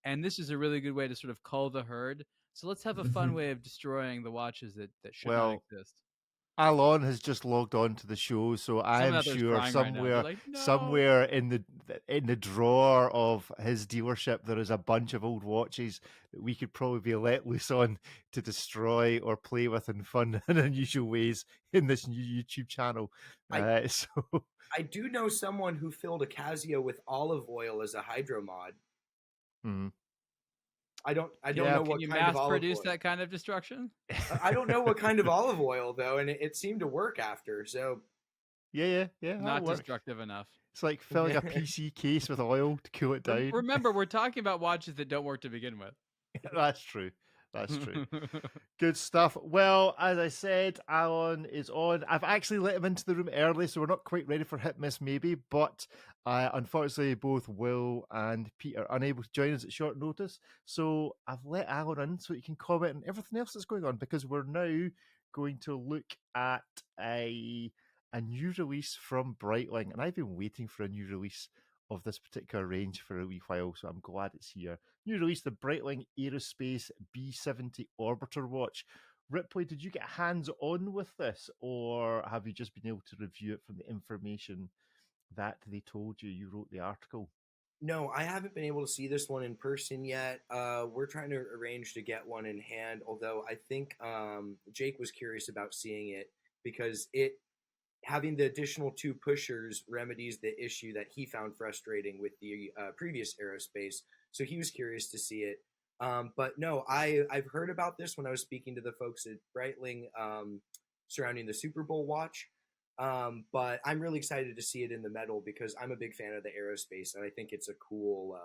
and this is a really good way to sort of cull the herd. So let's have a fun way of destroying the watches that should not Well, exist. Alon has just logged on to the show, so I'm out there's sure crying right now. They're like, "No." somewhere in the drawer of his dealership there is a bunch of old watches that we could probably be let loose on to destroy or play with in fun and unusual ways in this new YouTube channel. So I do know someone who filled a Casio with olive oil as a hydro mod. hmm. I don't Yeah, know Can what you kind mass of olive produce oil. that kind of destruction? I don't know what kind of olive oil though, and it seemed to work after. So yeah, Not that'll work. destructive enough. It's like filling a PC case with oil to cool it down. Remember, we're talking about watches that don't work to begin with. That's true. That's true. Good stuff. Well, as I said, Alan is on. I've actually let him into the room early, so we're not quite ready for Hit Miss maybe, but unfortunately both Will and Pete are unable to join us at short notice. So I've let Alan in so he can comment on everything else that's going on, because we're now going to look at a new release from Breitling, and I've been waiting for a new release of this particular range for a wee while, so I'm glad it's here. New release, the Breitling Aerospace B70 Orbiter watch. Ripley, did you get hands-on with this, or have you just been able to review it from the information that they told you? You wrote the article. no, I haven't been able to see this one in person yet. We're trying to arrange to get one in hand, although I think Jake was curious about seeing it because having the additional 2 pushers remedies the issue that he found frustrating with the previous Aerospace. So he was curious to see it. But no, I've heard about this when I was speaking to the folks at Breitling surrounding the Super Bowl watch. But I'm really excited to see it in the metal because I'm a big fan of the Aerospace, and I think it's a cool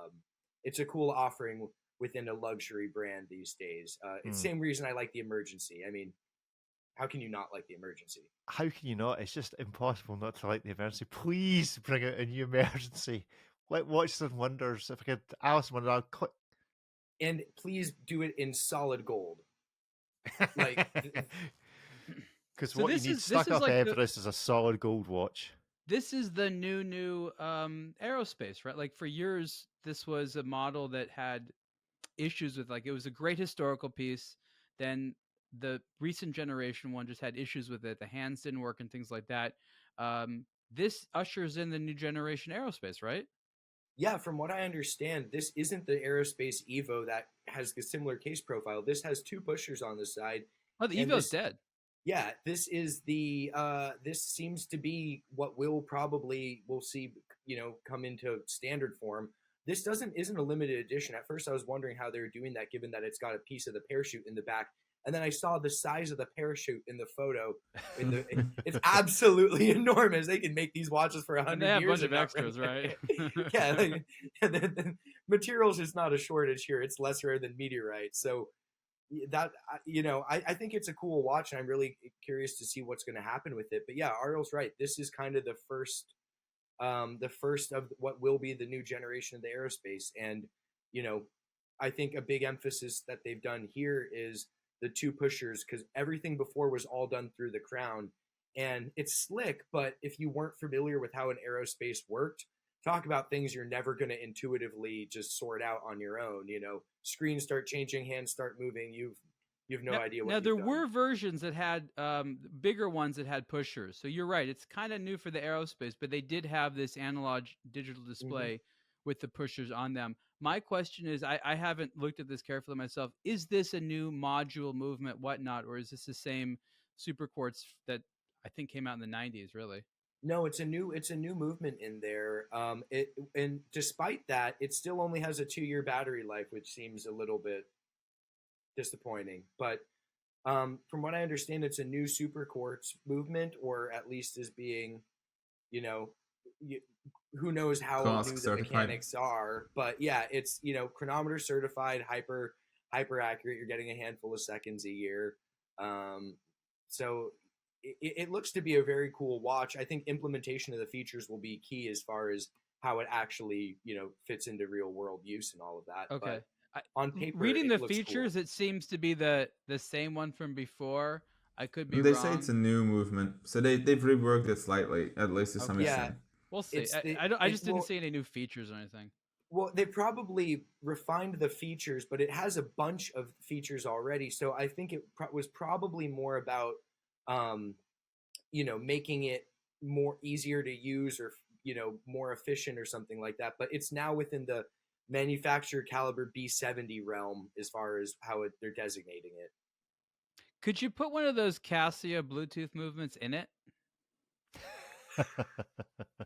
offering within a luxury brand these days. It's the same reason I like the Emergency. I mean, how can you not like the Emergency? How can you not? It's just impossible not to like the Emergency. Please bring out a new Emergency. Like Watches and Wonders. If I could, Alice Wonder, I'll click. And please do it in solid gold. Like, because So what you this need is- stuck this is up like the- Everest is a solid gold watch. This is the new Aerospace, right? Like for years, this was a model that had issues with, like, it was a great historical piece. Then the recent generation one just had issues with it. The hands didn't work and things like that. This ushers in the new generation Aerospace, right? yeah, from what I understand, this isn't the Aerospace Evo that has a similar case profile. This has 2 pushers on the side. Oh, the And Evo's this- dead. Yeah, this is the this seems to be what we'll see, come into standard form. This isn't a limited edition. At first I was wondering how they were doing that, given that it's got a piece of the parachute in the back. And then I saw the size of the parachute in the photo. It's absolutely enormous. They can make these watches for 100 And they have a years. bunch of and not extras, run right? out. Yeah, the materials is not a shortage here. It's less rare than meteorite. So that I think it's a cool watch, and I'm really curious to see what's going to happen with it. But yeah, Ariel's right. This is kind of the first of what will be the new generation of the Aerospace, and I think a big emphasis that they've done here is the 2 pushers, because everything before was all done through the crown, and it's slick. But if you weren't familiar with how an Aerospace worked, talk about things you're never going to intuitively just sort out on your own. Screens start changing, hands start moving. You've no idea what. Now there you've were done. versions that had bigger ones that had pushers. So you're right; it's kind of new for the Aerospace, but they did have this analog digital display with the pushers on them. My question is, I haven't looked at this carefully myself. Is this a new module movement, whatnot, or is this the same Super Quartz that I think came out in the 90s? Really? No, it's a new movement in there. And despite that, it still only has a 2-year battery life, which seems a little bit disappointing. But from what I understand, it's a new Super Quartz movement, or at least is being, who knows how COSC new the certified. mechanics are, but yeah, it's, you know, chronometer certified, hyper accurate. You're getting a handful of seconds a year. So it looks to be a very cool watch. I think implementation of the features will be key as far as how it actually, you know, fits into real world use and all of that. Okay. But on paper, reading it the looks features, cool. it seems to be the same one from before. I could be And they wrong. say it's a new movement, so they've reworked it slightly, at least to some Okay. extent. We'll see. It's the- I just didn't well- see any new features or anything. Well, they probably refined the features, but it has a bunch of features already. So I think it was probably more about, you know, making it more easier to use or, you know, more efficient or something like that. But it's now within the manufacturer caliber B70 realm as far as how they're designating it. Could you put one of those Casio Bluetooth movements in it?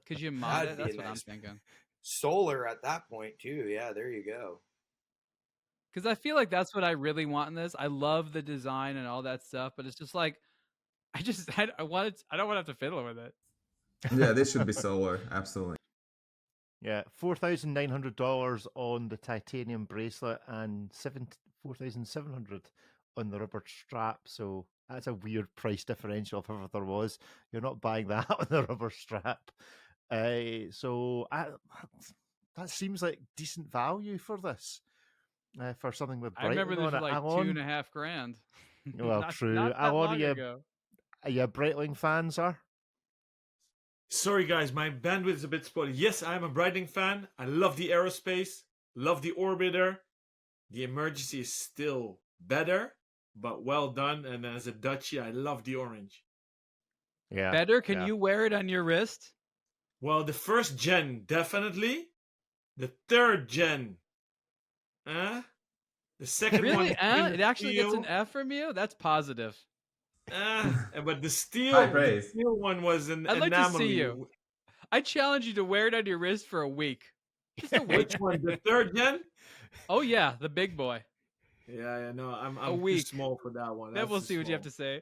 Could you mod That'd it? be a That's what I'm nice- thinking. Solar at that point too. Yeah, there you go. Because I feel like that's what I really want in this. I love the design and all that stuff, but it's just like, I don't want to have to fiddle with it. Yeah, this should be solar, absolutely. Yeah, $4,900 on the titanium bracelet and $4,700 on the rubber strap. So that's a weird price differential if ever there was. You're not buying that on the rubber strap. So that seems like decent value for this. For something with Breitling I remember this on was it. like Alon, $2,500. well, Not- true. Not that Alon, long ago. are you Breitling fans, sir? Sorry, guys, my bandwidth is a bit spotty. Yes, I'm a Breitling fan. I love the Aerospace, love the Orbiter. The Emergency is still better, but well done. And as a Dutchie, I love the orange. Yeah. Better? Can yeah. you wear it on your wrist? Well, the first gen, definitely. The third gen, the second one. Really? is kind of It actually gets an steel. F from you? That's positive. But the steel, High praise. the steel one was an I'd like to see anomaly. you. I challenge you to wear it on your wrist for a week. Just a week. Which one? The third gen? Oh yeah, the big boy. Yeah, no, I'm A too week. small for that one. Then That's we'll too see what you have to small. say.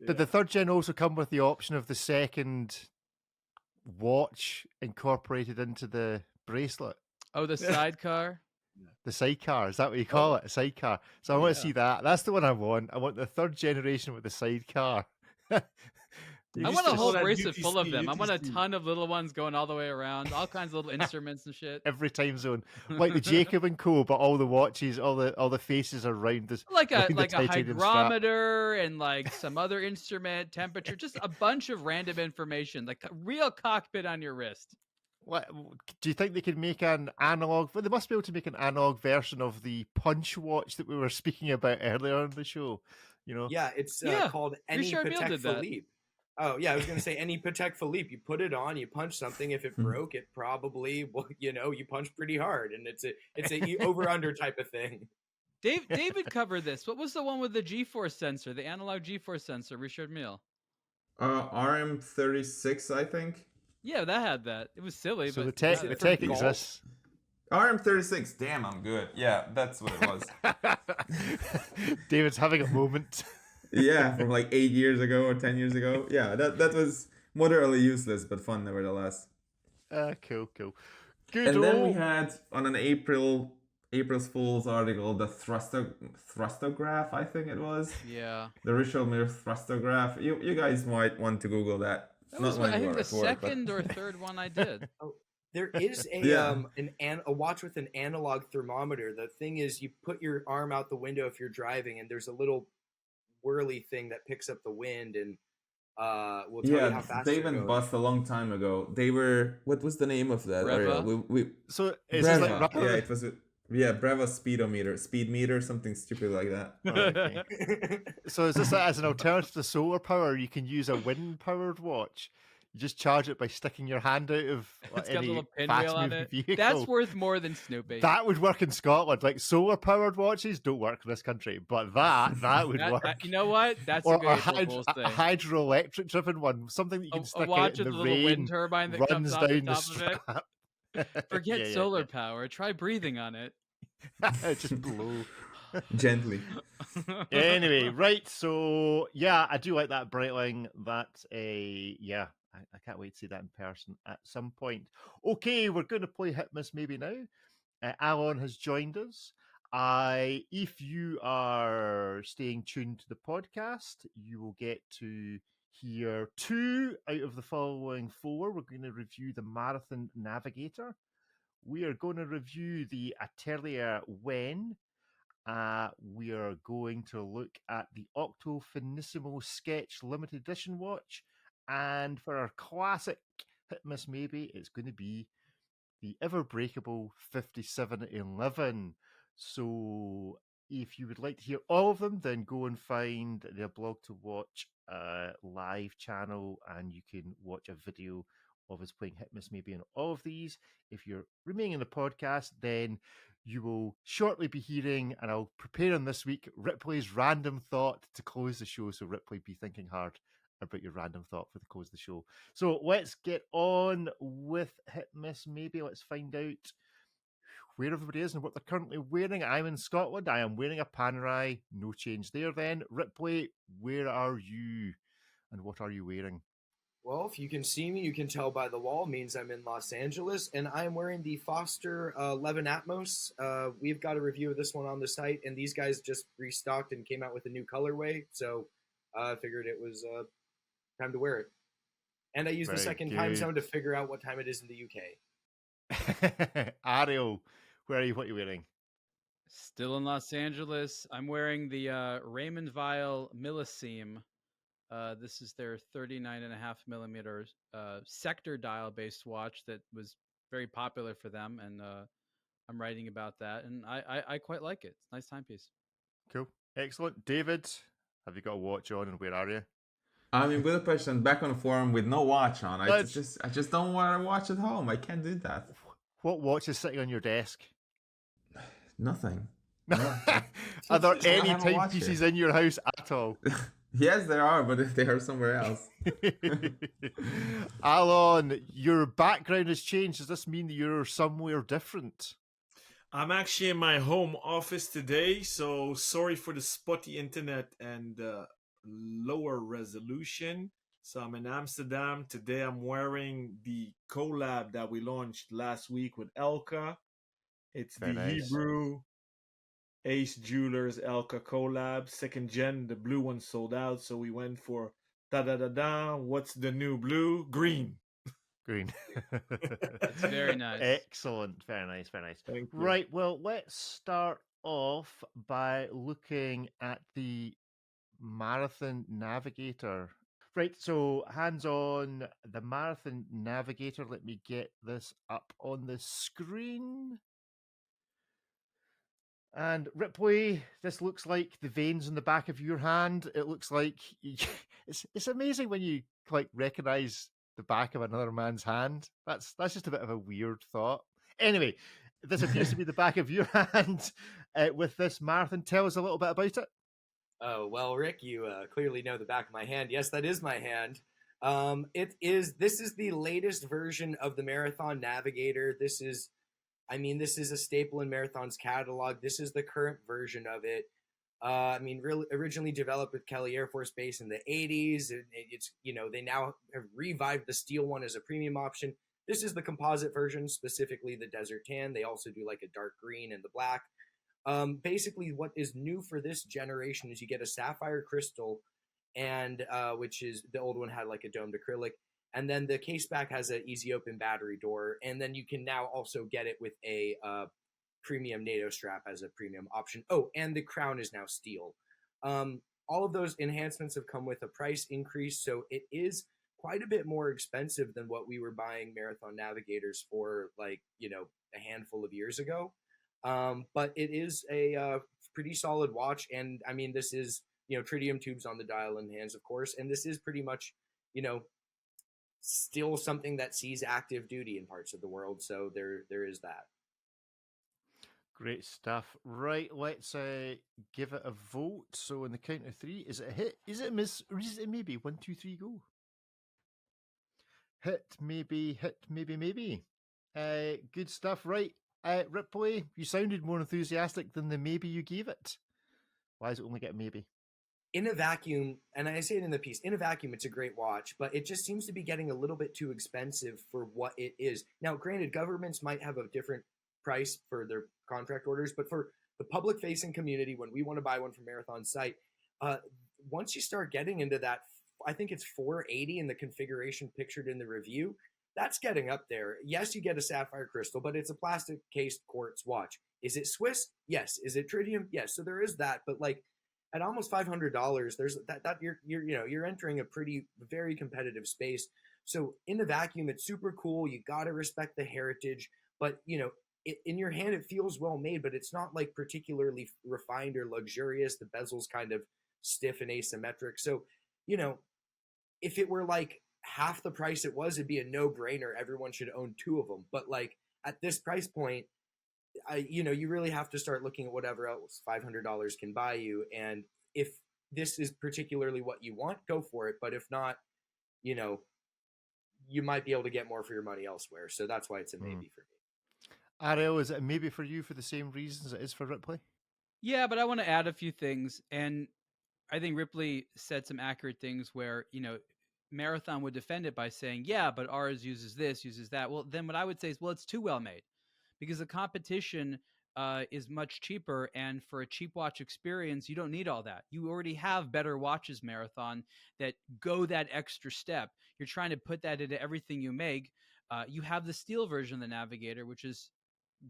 Did the third gen also come with the option of the second watch incorporated into the bracelet? Oh, the sidecar. The sidecar, is that what you call it? A sidecar. So I want to Yeah. see that. That's the one I want. I want the third generation with the sidecar. I want a just whole call that bracelet full of UTC, them. I want a UTC. ton of little ones going all the way around, all kinds of little instruments and shit. Every time zone, like the Jacob and Co. But all the watches, all the faces are round this, Like a round the like a titanium strap. hygrometer and like some other instrument, temperature, just a bunch of random information, like a real cockpit on your wrist. What, do you think they could make an analog? Well, they must be able to make an analog version of the punch watch that we were speaking about earlier on the show. You know, Yeah, it's Yeah, called any Richard Mille Patek did that. Philippe. Oh yeah, I was gonna say any Patek Philippe. You put it on, you punch something. If it broke, it probably, well, you know, you punch pretty hard, and it's a over under type of thing. David covered this. What was the one with the G-force sensor, the analog G-force sensor, Richard Mille? RM36, I think. Yeah, that had that. It was silly, so but the tech, is it the for tech golf? exists. RM36, damn, I'm good. Yeah, that's what it was. David's having a moment. Yeah, from like 8 years ago or 10 years ago. Yeah, that was moderately useless, but fun nevertheless. Cool. Good. And then we old- had on an April's Fool's article the thrustograph, I think it was. yeah. The Richard Mille thrustograph. You guys might want to Google that. That was, when I you think, are the at work, but- second or third one I did. There is a Yeah. a watch with an analog thermometer. The thing is, you put your arm out the window if you're driving, and there's a little whirly thing that picks up the wind and will tell you how Yeah, fast Dave you're and going. Bust a long time ago. They were, what was the name of that? Breva? Ariel? We So is this like Breva. rubber? Yeah, it was. Breva speed meter, something stupid like that. Oh, okay. So is this as an alternative to solar power? You can use a wind-powered watch. You just charge it by sticking your hand out of It's got a any little pinwheel on fast-moving it. vehicle. That's worth more than Snoopy. That would work in Scotland. Like solar-powered watches don't work in this country, but that would work. You know what? That's Or a a, great April Fool's thing. hydroelectric driven one, something that you can A stick watch out with in a the little wind rain, turbine that runs comes down off the the top of it. strap. Forget Yeah, solar power. Try breathing on it. Just blow. Gently. Anyway, right. So yeah, I do like that Breitling. That's a I can't wait to see that in person at some point. Okay, we're going to play Hit Miss Maybe now. Alan has joined us. If you are staying tuned to the podcast, you will get to hear 2 out of the following 4. We're going to review the Marathon Navigator. We are going to review the Atelier Wen. We are going to look at the Octo Finissimo Sketch Limited Edition watch. And for our classic Hit Miss Maybe, it's going to be the ever breakable 5711. So if you would like to hear all of them, then go and find the aBlogtoWatch live channel, and you can watch a video of us playing Hit Miss Maybe on all of these. If you're remaining in the podcast, then you will shortly be hearing, and I'll prepare on this week, Ripley's random thought to close the show. So Ripley, be thinking hard about your random thought for the close of the show. So let's get on with Hit Miss Maybe. Let's find out where everybody is and what they're currently wearing. I'm in Scotland. I am wearing a Panerai. No change there then. Ripley, where are you and what are you wearing? Well, if you can see me, you can tell by the wall, means I'm in Los Angeles, and I'm wearing the Foster 11 Atmos. We've got a review of this one on the site, and these guys just restocked and came out with a new colorway, so I figured it was time to wear it. And I used the second time zone to figure out what time it is in the UK. Ariel, where are you? What are you wearing? Still in Los Angeles. I'm wearing the Raymond Weil Millesime. This is their 39.5 millimeter sector dial based watch that was very popular for them, and I'm writing about that, and I quite like it. It's a nice timepiece. Cool, excellent. David, have you got a watch on, and where are you? I'm in Budapest and back on the forum with no watch on. I just don't want to watch at home. I can't do that. What watch is sitting on your desk? Nothing. No. Are there any timepieces in your house at all? Yes, there are, but they are somewhere else. Alan, your background has changed. Does this mean that you're somewhere different? I'm actually in my home office today, so sorry for the spotty internet and lower resolution. So I'm in Amsterdam. Today I'm wearing the collab that we launched last week with Elka. It's very nice. Hebrew Ace Jewelers Elka collab, 2nd gen. The blue one sold out, so we went for da-da-da-da. What's the new blue? Green. Green. That's very nice. Excellent. Very nice, very nice. Thank you. Right, well, let's start off by looking at the Marathon Navigator. Right, so hands on the Marathon Navigator. Let me get this up on the screen. And Ripley, this looks like the veins in the back of your hand. It looks like it's amazing when you like recognize the back of another man's hand. That's just a bit of a weird thought. Anyway, this appears to be the back of your hand with this Marathon. Tell us a little bit about it. Oh, well, Rick, you clearly know the back of my hand. Yes, that is my hand. This is the latest version of the Marathon Navigator. This is a staple in Marathon's catalog. This is the current version of it. Originally developed with Kelly Air Force Base in the 80s. It's, they now have revived the steel one as a premium option. This is the composite version, specifically the desert tan. They also do like a dark green and the black. Basically, what is new for this generation is you get a sapphire crystal, and which is the old one had like a domed acrylic. And then the case back has an easy open battery door. And then you can now also get it with a premium NATO strap as a premium option. Oh, and the crown is now steel. All of those enhancements have come with a price increase. So it is quite a bit more expensive than what we were buying Marathon Navigators for, like, a handful of years ago. But it is a pretty solid watch. And this is, tritium tubes on the dial and hands, of course. And this is pretty much, still something that sees active duty in parts of the world. So there is that. Great stuff. Right, let's give it a vote. So in the count of 3, is it a hit? Is it a miss? Or is it a maybe? 1, 2, 3, go. Hit, maybe, maybe. Good stuff. Right, Ripley, you sounded more enthusiastic than the maybe you gave it. Why is it only get maybe? in a vacuum, and I say it in the piece, in a vacuum, it's a great watch, but it just seems to be getting a little bit too expensive for what it is. Now, granted, governments might have a different price for their contract orders, but for the public facing community, when we want to buy one from Marathon's site, once you start getting into that, I think it's 480 in the configuration pictured in the review. That's getting up there. Yes, you get a sapphire crystal, but it's a plastic cased quartz watch. Is it Swiss? Yes. Is it tritium? Yes. So there is that, but like at almost $500, there's that you're entering a very competitive space. So in the vacuum, it's super cool. You got to respect the heritage, but in your hand, it feels well made, but it's not like particularly refined or luxurious. The bezel's kind of stiff and asymmetric. So, if it were like half the price it was, it'd be a no-brainer. Everyone should own 2 of them. But like at this price point, you really have to start looking at whatever else $500 can buy you. And if this is particularly what you want, go for it. But if not, you might be able to get more for your money elsewhere. So that's why it's a maybe for me. Ariel, is it a maybe for you for the same reasons it is for Ripley? Yeah, but I want to add a few things. And I think Ripley said some accurate things where, Marathon would defend it by saying, yeah, but ours uses this, uses that. Well, then what I would say is, well, it's too well made because the competition is much cheaper. And for a cheap watch experience, you don't need all that. You already have better watches, Marathon, that go that extra step. You're trying to put that into everything you make. You have the steel version of the Navigator, which is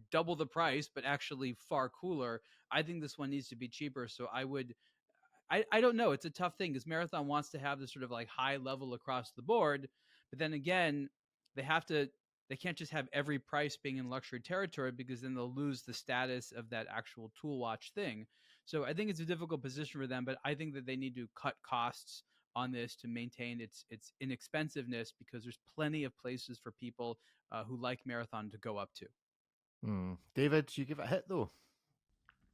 double the price, but actually far cooler. I think this one needs to be cheaper. So I don't know. It's a tough thing because Marathon wants to have this sort of like high level across the board. But then again, they can't just have every price being in luxury territory because then they'll lose the status of that actual tool watch thing. So I think it's a difficult position for them, but I think that they need to cut costs on this to maintain its inexpensiveness because there's plenty of places for people who like Marathon to go up to. David, you give it a hit though?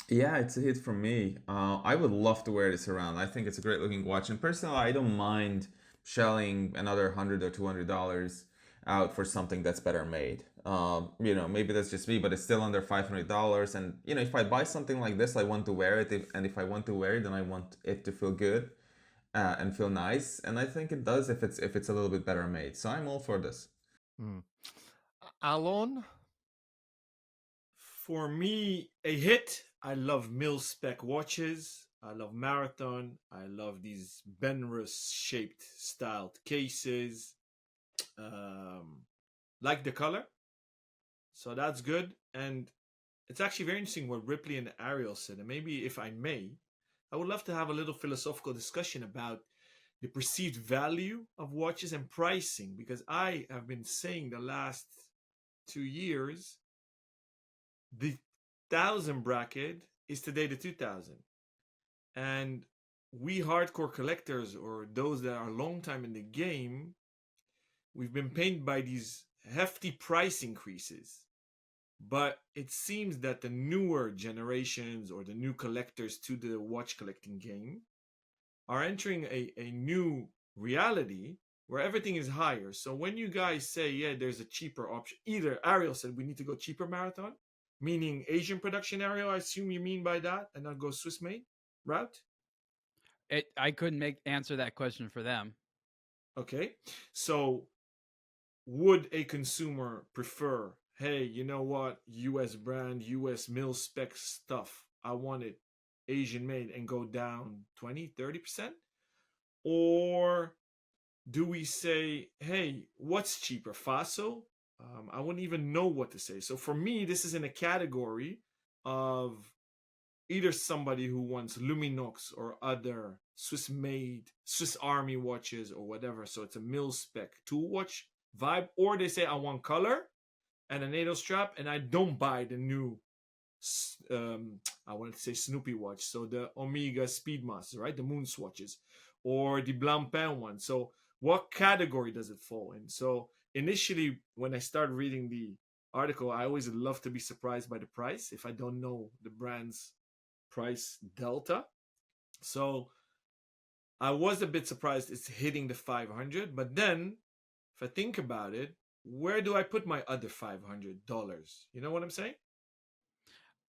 Yeah, it's a hit for me. I would love to wear this around. I think it's a great looking watch, and personally, I don't mind shelling another $100 or $200 out for something that's better made. Maybe that's just me, but it's still under $500. And if I buy something like this, I want to wear it. If I want to wear it, then I want it to feel good and feel nice. And I think it does if it's a little bit better made. So I'm all for this. Alon? For me, a hit. I love mil-spec watches. I love Marathon. I love these Benrus-shaped styled cases. Like the color. So that's good. And it's actually very interesting what Ripley and Ariel said. And maybe if I may, I would love to have a little philosophical discussion about the perceived value of watches and pricing. Because I have been saying the last 2 years, the 1,000 bracket is today the 2,000. And we hardcore collectors, or those that are long time in the game, we've been pained by these hefty price increases. But it seems that the newer generations or the new collectors to the watch collecting game are entering a new reality where everything is higher. So when you guys say, yeah, there's a cheaper option, either Ariel said we need to go cheaper Marathon, meaning Asian production, Ariel, I assume you mean by that, and not go Swiss made route? I couldn't answer that question for them. Okay. So would a consumer prefer, hey, you know what, US brand, US mil-spec stuff, I want it Asian made and go down 20, 30%? Or do we say, hey, what's cheaper, Faso? I wouldn't even know what to say. So for me, this is in a category of either somebody who wants Luminox or other Swiss-made, Swiss Army watches or whatever. So it's a mil-spec tool watch vibe. Or they say, I want color and a NATO strap, and I don't buy the new, I wanted to say Snoopy watch. So the Omega Speedmasters, right? The MoonSwatches or the Blancpain one. So what category does it fall in? So initially, when I started reading the article, I always love to be surprised by the price if I don't know the brand's price delta. So I was a bit surprised it's hitting the 500. But then, if I think about it, where do I put my other $500? You know what I'm saying?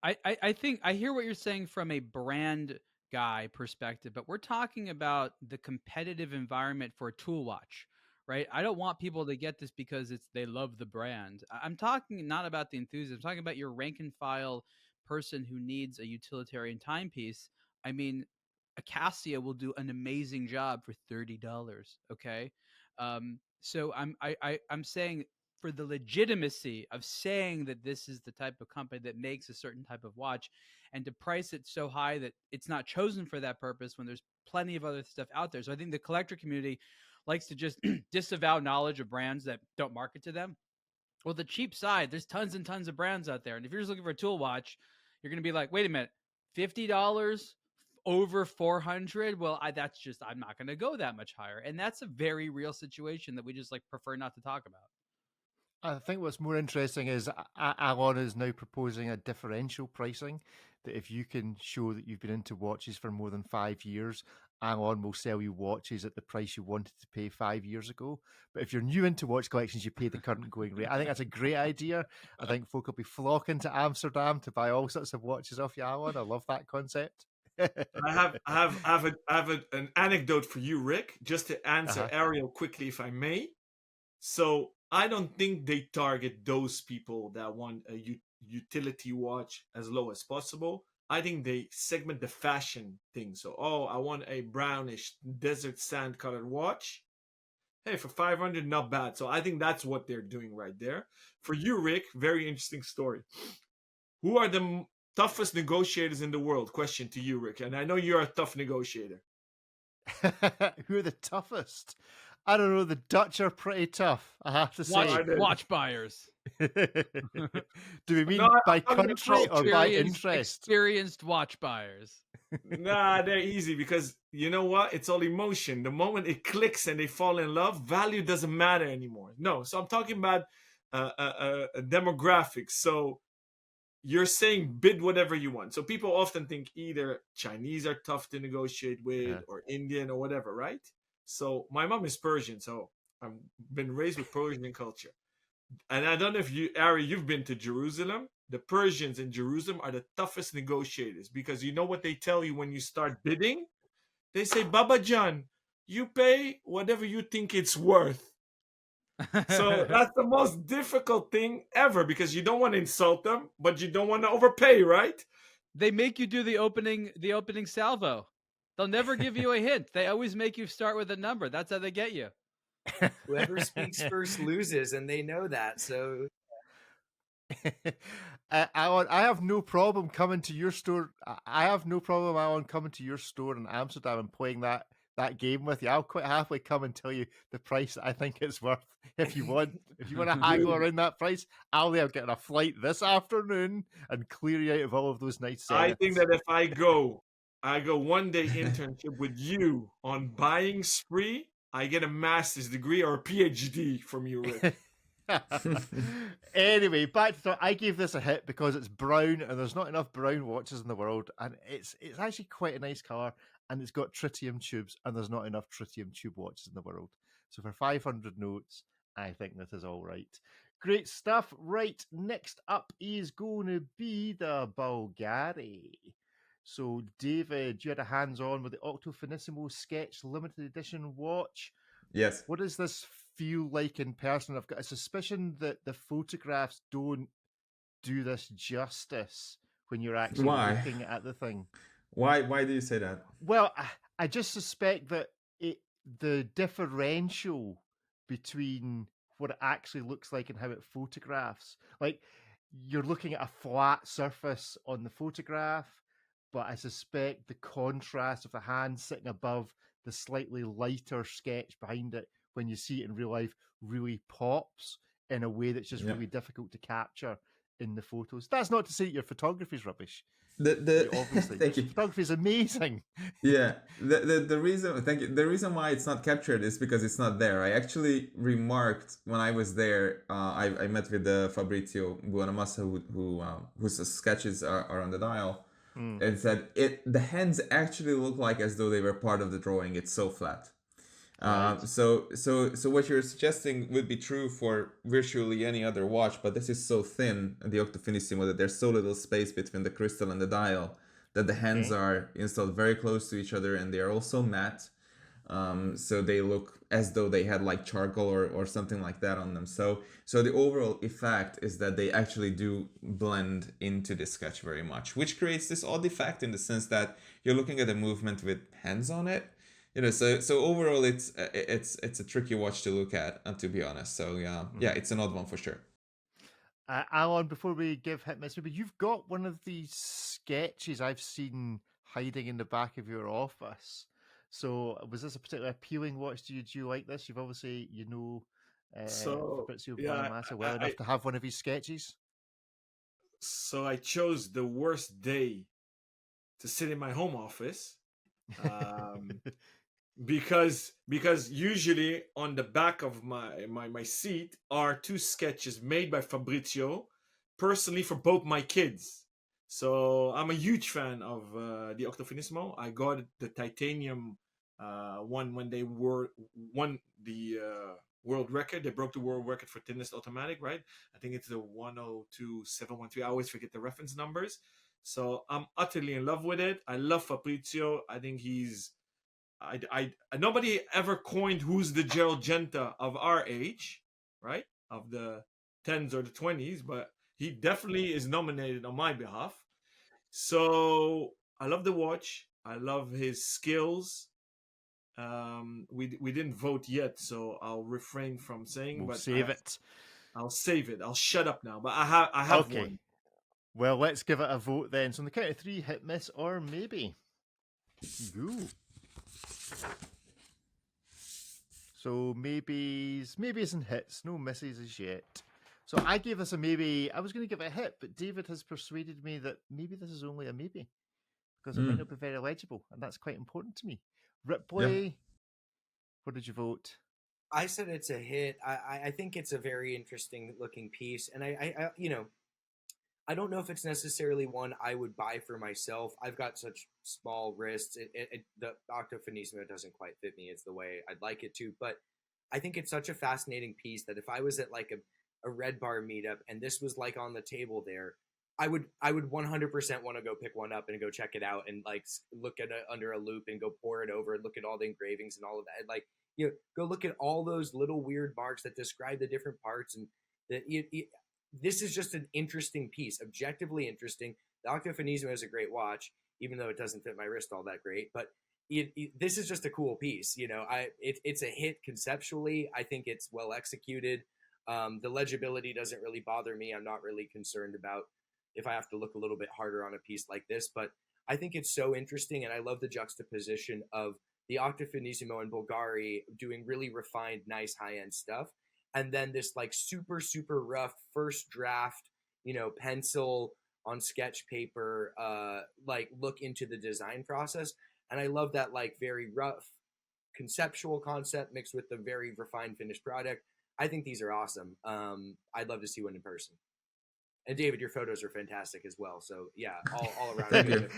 I think I hear what you're saying from a brand guy perspective, but we're talking about the competitive environment for a tool watch, right? I don't want people to get this because they love the brand. I'm talking not about the enthusiast. I'm talking about your rank and file person who needs a utilitarian timepiece. I mean, a Casio will do an amazing job for $30. Okay, so I'm saying, for the legitimacy of saying that this is the type of company that makes a certain type of watch, and to price it so high that it's not chosen for that purpose when there's plenty of other stuff out there. So I think the collector community likes to just disavow knowledge of brands that don't market to them. Well, the cheap side, there's tons and tons of brands out there. And if you're just looking for a tool watch, you're going to be like, wait a minute, $50 over 400? Well, I'm not going to go that much higher. And that's a very real situation that we just prefer not to talk about. I think what's more interesting is Alon is now proposing a differential pricing, that if you can show that you've been into watches for more than 5 years, Alon will sell you watches at the price you wanted to pay 5 years ago. But if you're new into watch collections, you pay the current going rate. I think that's a great idea. I think folk will be flocking to Amsterdam to buy all sorts of watches off you, Alon. I love that concept. I have an anecdote for you, Rick, just to answer Ariel quickly, if I may. So I don't think they target those people that want a utility watch as low as possible. I think they segment the fashion thing. So, I want a brownish desert sand colored watch. Hey, for 500, not bad. So I think that's what they're doing right there. For you, Rick, very interesting story. Who are the toughest negotiators in the world? Question to you, Rick. And I know you're a tough negotiator. Who are the toughest? I don't know. The Dutch are pretty tough, I have to say. Watch buyers. Do we mean by country or by interest? Experienced watch buyers. Nah, they're easy because you know what? It's all emotion. The moment it clicks and they fall in love, value doesn't matter anymore. No, so I'm talking about demographics. So you're saying bid whatever you want. So people often think either Chinese are tough to negotiate with or Indian or whatever, right? So my mom is Persian, so I've been raised with Persian culture. And I don't know if Ari, you've been to Jerusalem. The Persians in Jerusalem are the toughest negotiators because you know what they tell you when you start bidding? They say, Baba John, you pay whatever you think it's worth. So that's the most difficult thing ever because you don't want to insult them, but you don't want to overpay, right? They make you do the opening salvo. They'll never give you a hint. They always make you start with a number. That's how they get you. Whoever speaks first loses, and they know that. So, Alan, I have no problem coming to your store. I have no problem, Alan, coming to your store in Amsterdam and playing that game with you. I'll quite happily come and tell you the price that I think it's worth. If you want to haggle around that price, I'll get a flight this afternoon and clear you out of all of those nice settings. I think that if I go 1 day internship with you on buying spree, I get a master's degree or a PhD from you, Rick. Anyway, back to I gave this a hit because it's brown and there's not enough brown watches in the world, and it's actually quite a nice color, and it's got tritium tubes, and there's not enough tritium tube watches in the world. So for 500 notes, I think this is all right. Great stuff. Right, next up is going to be the Bulgari. So, David, you had a hands-on with the Octo Finissimo Sketch limited edition watch. Yes. What does this feel like in person? I've got a suspicion that the photographs don't do this justice when you're actually looking at the thing. Why do you say that? Well, I just suspect that the differential between what it actually looks like and how it photographs, like you're looking at a flat surface on the photograph, but I suspect the contrast of the hand sitting above the slightly lighter sketch behind it when you see it in real life really pops in a way that's just really difficult to capture in the photos. That's not to say that your photography is rubbish. Obviously, thank you. Photography is amazing. Yeah, the reason, thank you. The reason why it's not captured is because it's not there. I actually remarked when I was there. I met with Fabrizio Buonamassa, whose sketches are on the dial, and said the hands actually look like as though they were part of the drawing. It's so flat. Right. So what you're suggesting would be true for virtually any other watch, but this is so thin, the Octo Finissimo, that there's so little space between the crystal and the dial that the hands Okay. are installed very close to each other, and they are also matte. So they look as though they had like charcoal or something like that on them. So the overall effect is that they actually do blend into the sketch very much, which creates this odd effect in the sense that you're looking at a movement with hands on it. So overall it's a tricky watch to look at, to be honest. So yeah, it's an odd one for sure. Alan, before we give hit miss, maybe you've got one of these sketches I've seen hiding in the back of your office. So was this a particularly appealing watch? Do you like this? You've obviously, So Fabrizio yeah, Bonamassa well enough to have one of his sketches. so I chose the worst day to sit in my home office. Because usually on the back of my seat are two sketches made by Fabrizio personally for both my kids. So I'm a huge fan of the Octofinissimo. I got the titanium one when they won the world record. They broke the world record for thinnest automatic, right? I think it's the 102713. I always forget the reference numbers. So I'm utterly in love with it. I love Fabrizio. I think he's nobody ever coined who's the Gerald Genta of our age, right? Of the 10s or the 20s, but he definitely is nominated on my behalf. So I love the watch. I love his skills. We didn't vote yet, so I'll refrain from saying. We'll but save it. I'll save it. I'll shut up now. But I have Okay. one. Well, let's give it a vote then. So on the count of three, hit miss or maybe. Ooh. So maybes and hits, no misses as yet. So I gave this a maybe. I was going to give it a hit, but David has persuaded me that maybe this is only a maybe because it might not be very legible, and that's quite important to me. Ripley, what did you vote? I said it's a hit. I think it's a very interesting looking piece, and I I don't know if it's necessarily one I would buy for myself. I've got such small wrists. The Octofinissimo doesn't quite fit me as the way I'd like it to, but I think it's such a fascinating piece that if I was at like a Red Bar meetup and this was like on the table there, I would 100% want to go pick one up and go check it out and like look at it under a loop and go pour it over and look at all the engravings and all of that. Like, go look at all those little weird marks that describe the different parts, and that this is just an interesting piece, objectively interesting. The Octofinissimo is a great watch, even though it doesn't fit my wrist all that great. But this is just a cool piece. It's a hit conceptually. I think it's well executed. The legibility doesn't really bother me. I'm not really concerned about if I have to look a little bit harder on a piece like this. But I think it's so interesting, and I love the juxtaposition of the Octofinissimo and Bulgari doing really refined, nice, high-end stuff, and then this like super, super rough first draft, pencil on sketch paper, like look into the design process. And I love that like very rough conceptual concept mixed with the very refined finished product. I think these are awesome. I'd love to see one in person. And David, your photos are fantastic as well. So yeah, all around. Thank you.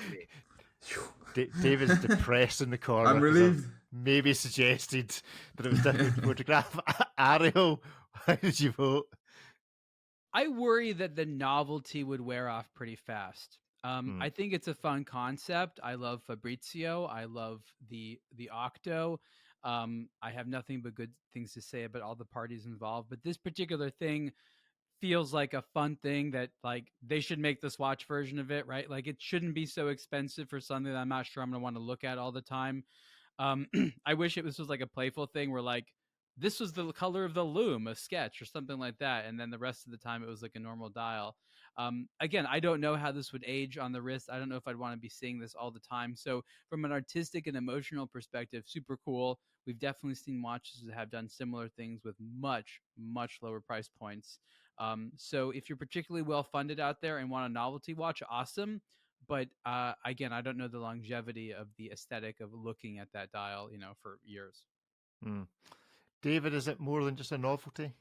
David's depressed in the corner. I'm relieved. Maybe suggested that it was difficult to photograph. Ariel, how did you vote? I worry that the novelty would wear off pretty fast. I think it's a fun concept. I love Fabrizio. I love the Octo. I have nothing but good things to say about all the parties involved. But this particular thing feels like a fun thing that like they should make the Swatch version of it, right? Like it shouldn't be so expensive for something that I'm not sure I'm going to want to look at all the time. I wish it was like a playful thing where like this was the color of the loom, a sketch or something like that, and then the rest of the time it was like a normal dial. Again, I don't know how this would age on the wrist. I don't know if I'd want to be seeing this all the time. So from an artistic and emotional perspective, super cool. We've definitely seen watches that have done similar things with much, much lower price points. So if you're particularly well funded out there and want a novelty watch, awesome. But again, I don't know the longevity of the aesthetic of looking at that dial, for years. David, is it more than just a novelty?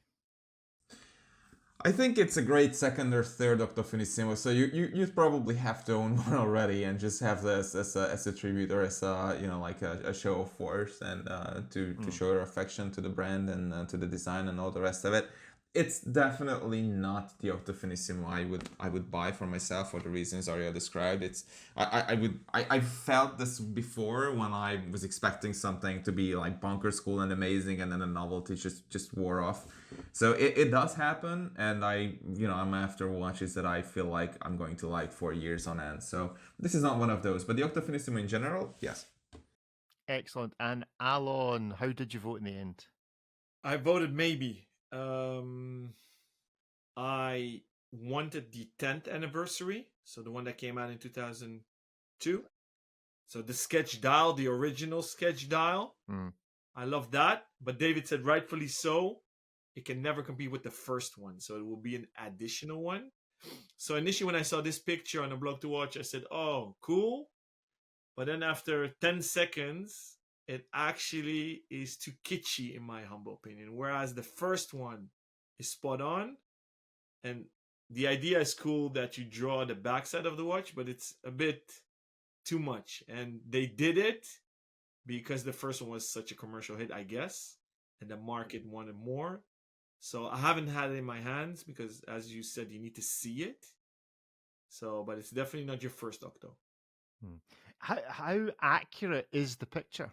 I think it's a great second or third Octofinissimo. So you probably have to own one already and just have this as a tribute or as a show of force and to show your affection to the brand and to the design and all the rest of it. It's definitely not the Octofinissimo I would buy for myself for the reasons Ariel described. It's I felt this before when I was expecting something to be like bonkers cool and amazing, and then the novelty just wore off. So it does happen, and I'm after watches that I feel like I'm going to like for years on end. So this is not one of those, but the Octofinissimo in general, yes. Excellent. And Alon, how did you vote in the end? I voted maybe. I wanted the 10th anniversary, so the one that came out in 2002. So the sketch dial, the original sketch dial. I love that. But David said rightfully so. It can never compete with the first one, so it will be an additional one. So initially when I saw this picture on aBlogtoWatch, I said, oh, cool. But then after 10 seconds, it actually is too kitschy in my humble opinion. Whereas the first one is spot on. And the idea is cool that you draw the backside of the watch, but it's a bit too much. And they did it because the first one was such a commercial hit, I guess. And the market wanted more. So I haven't had it in my hands because, as you said, you need to see it. So, but it's definitely not your first Octo. How accurate is the picture?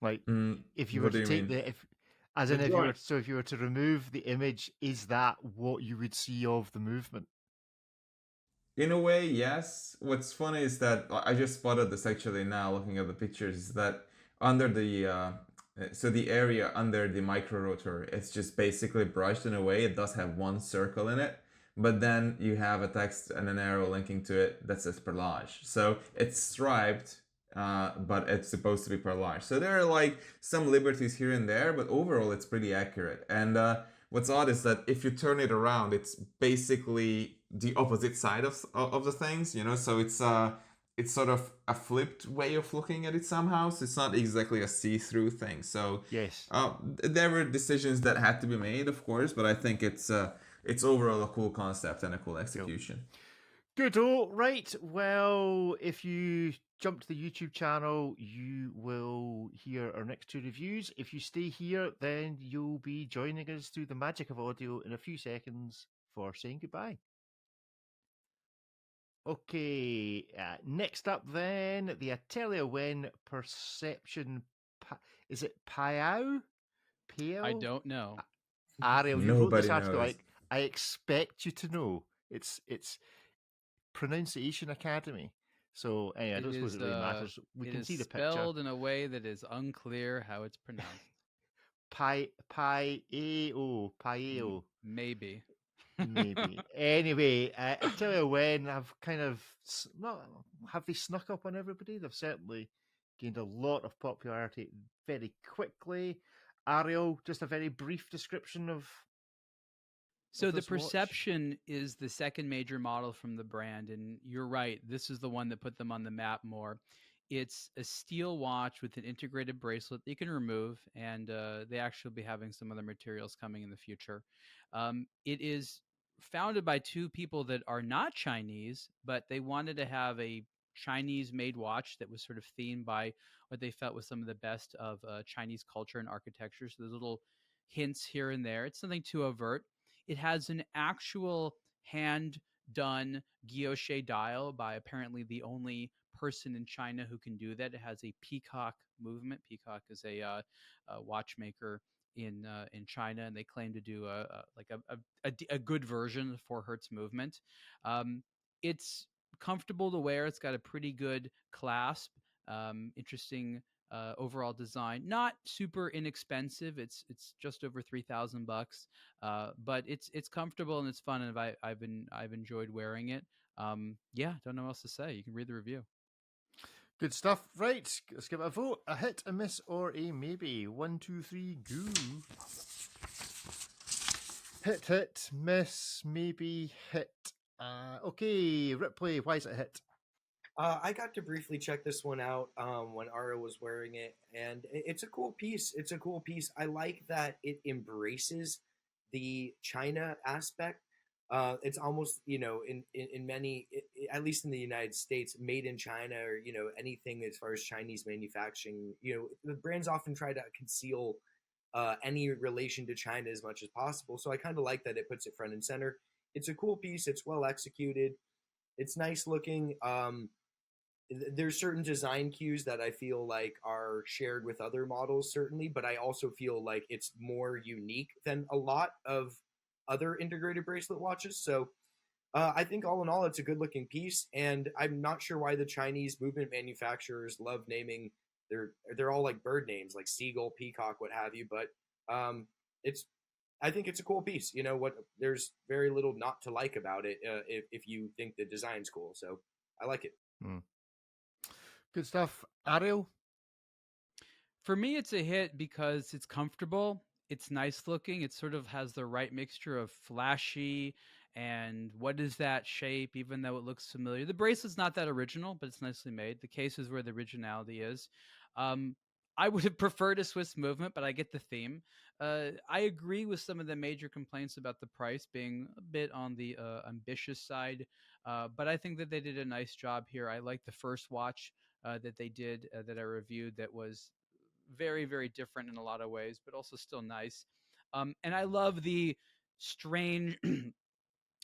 Like, if you were What do to you take mean? if you were to remove the image, is that what you would see of the movement? In a way, yes. What's funny is that I just spotted this actually now looking at the pictures, is that under the area under the micro rotor, it's just basically brushed in a way. It does have one circle in it, but then you have a text and an arrow linking to it that says perlage. So it's striped, but it's supposed to be perlage. So there are like some liberties here and there, but overall it's pretty accurate. And what's odd is that if you turn it around, it's basically the opposite side of the things, so it's sort of a flipped way of looking at it somehow, so it's not exactly a see-through thing. So Yes. there were decisions that had to be made, of course, but I think it's overall a cool concept and a cool execution. Good. Oh, right. Well, if you jump to the YouTube channel, you will hear our next two reviews. If you stay here, then you'll be joining us through the magic of audio in a few seconds for saying goodbye. Okay, next up then, the Atelier Wen Perception. Is it Payao? I don't know. Ariel, you wrote this Nobody article. knows. I expect you to know. It's Pronunciation Academy. So anyway, I don't suppose it really matters. We can see the picture. It is spelled in a way that is unclear how it's pronounced. Payao. Maybe. Maybe. Anyway, I tell you when I've kind of not have they snuck up on everybody. They've certainly gained a lot of popularity very quickly. Ariel, just a very brief description of. So the this watch. Perception is the second major model from the brand, and you're right. This is the one that put them on the map more. It's a steel watch with an integrated bracelet that you can remove, and they actually will be having some other materials coming in the future. It is founded by two people that are not Chinese, but they wanted to have a Chinese-made watch that was sort of themed by what they felt was some of the best of Chinese culture and architecture. So there's little hints here and there. It's something to avert. It has an actual hand-done guilloche dial by apparently the only person in China who can do that. It has a peacock movement. Peacock is a watchmaker in China, and they claim to do a good version of the 4 hertz movement. It's comfortable to wear. It's got a pretty good clasp. Interesting overall design. Not super inexpensive. It's just over $3,000, but it's comfortable and it's fun, and I've enjoyed wearing it. Yeah, don't know what else to say. You can read the review. Good stuff. Right, let's give it a vote. A hit, a miss, or a maybe. 1, 2, 3, go. Hit, miss, maybe, hit. Okay, Ripley, why is it a hit? I got to briefly check this one out when Ara was wearing it, and it's a cool piece. It's a cool piece. I like that it embraces the China aspect. It's almost, in many, at least in the United States, made in China, or, anything as far as Chinese manufacturing. The brands often try to conceal any relation to China as much as possible. So I kind of like that it puts it front and center. It's a cool piece. It's well executed. It's nice looking. There's certain design cues that I feel like are shared with other models, certainly, but I also feel like it's more unique than a lot of other integrated bracelet watches. So I think all in all, it's a good looking piece, and I'm not sure why the Chinese movement manufacturers love naming they're all like bird names, like seagull, peacock, what have you. But it's I think it's a cool piece. You know what? There's very little not to like about it if you think the design's cool. So I like it. Good stuff. Ariel? For me, it's a hit because it's comfortable. It's nice looking. It sort of has the right mixture of flashy and what is that shape, even though it looks familiar. The bracelet's not that original, but it's nicely made. The case is where the originality is. I would have preferred a Swiss movement, but I get the theme. I agree with some of the major complaints about the price being a bit on the ambitious side, but I think that they did a nice job here. I like the first watch that they did that I reviewed that was very, very different in a lot of ways, but also still nice. And I love the strange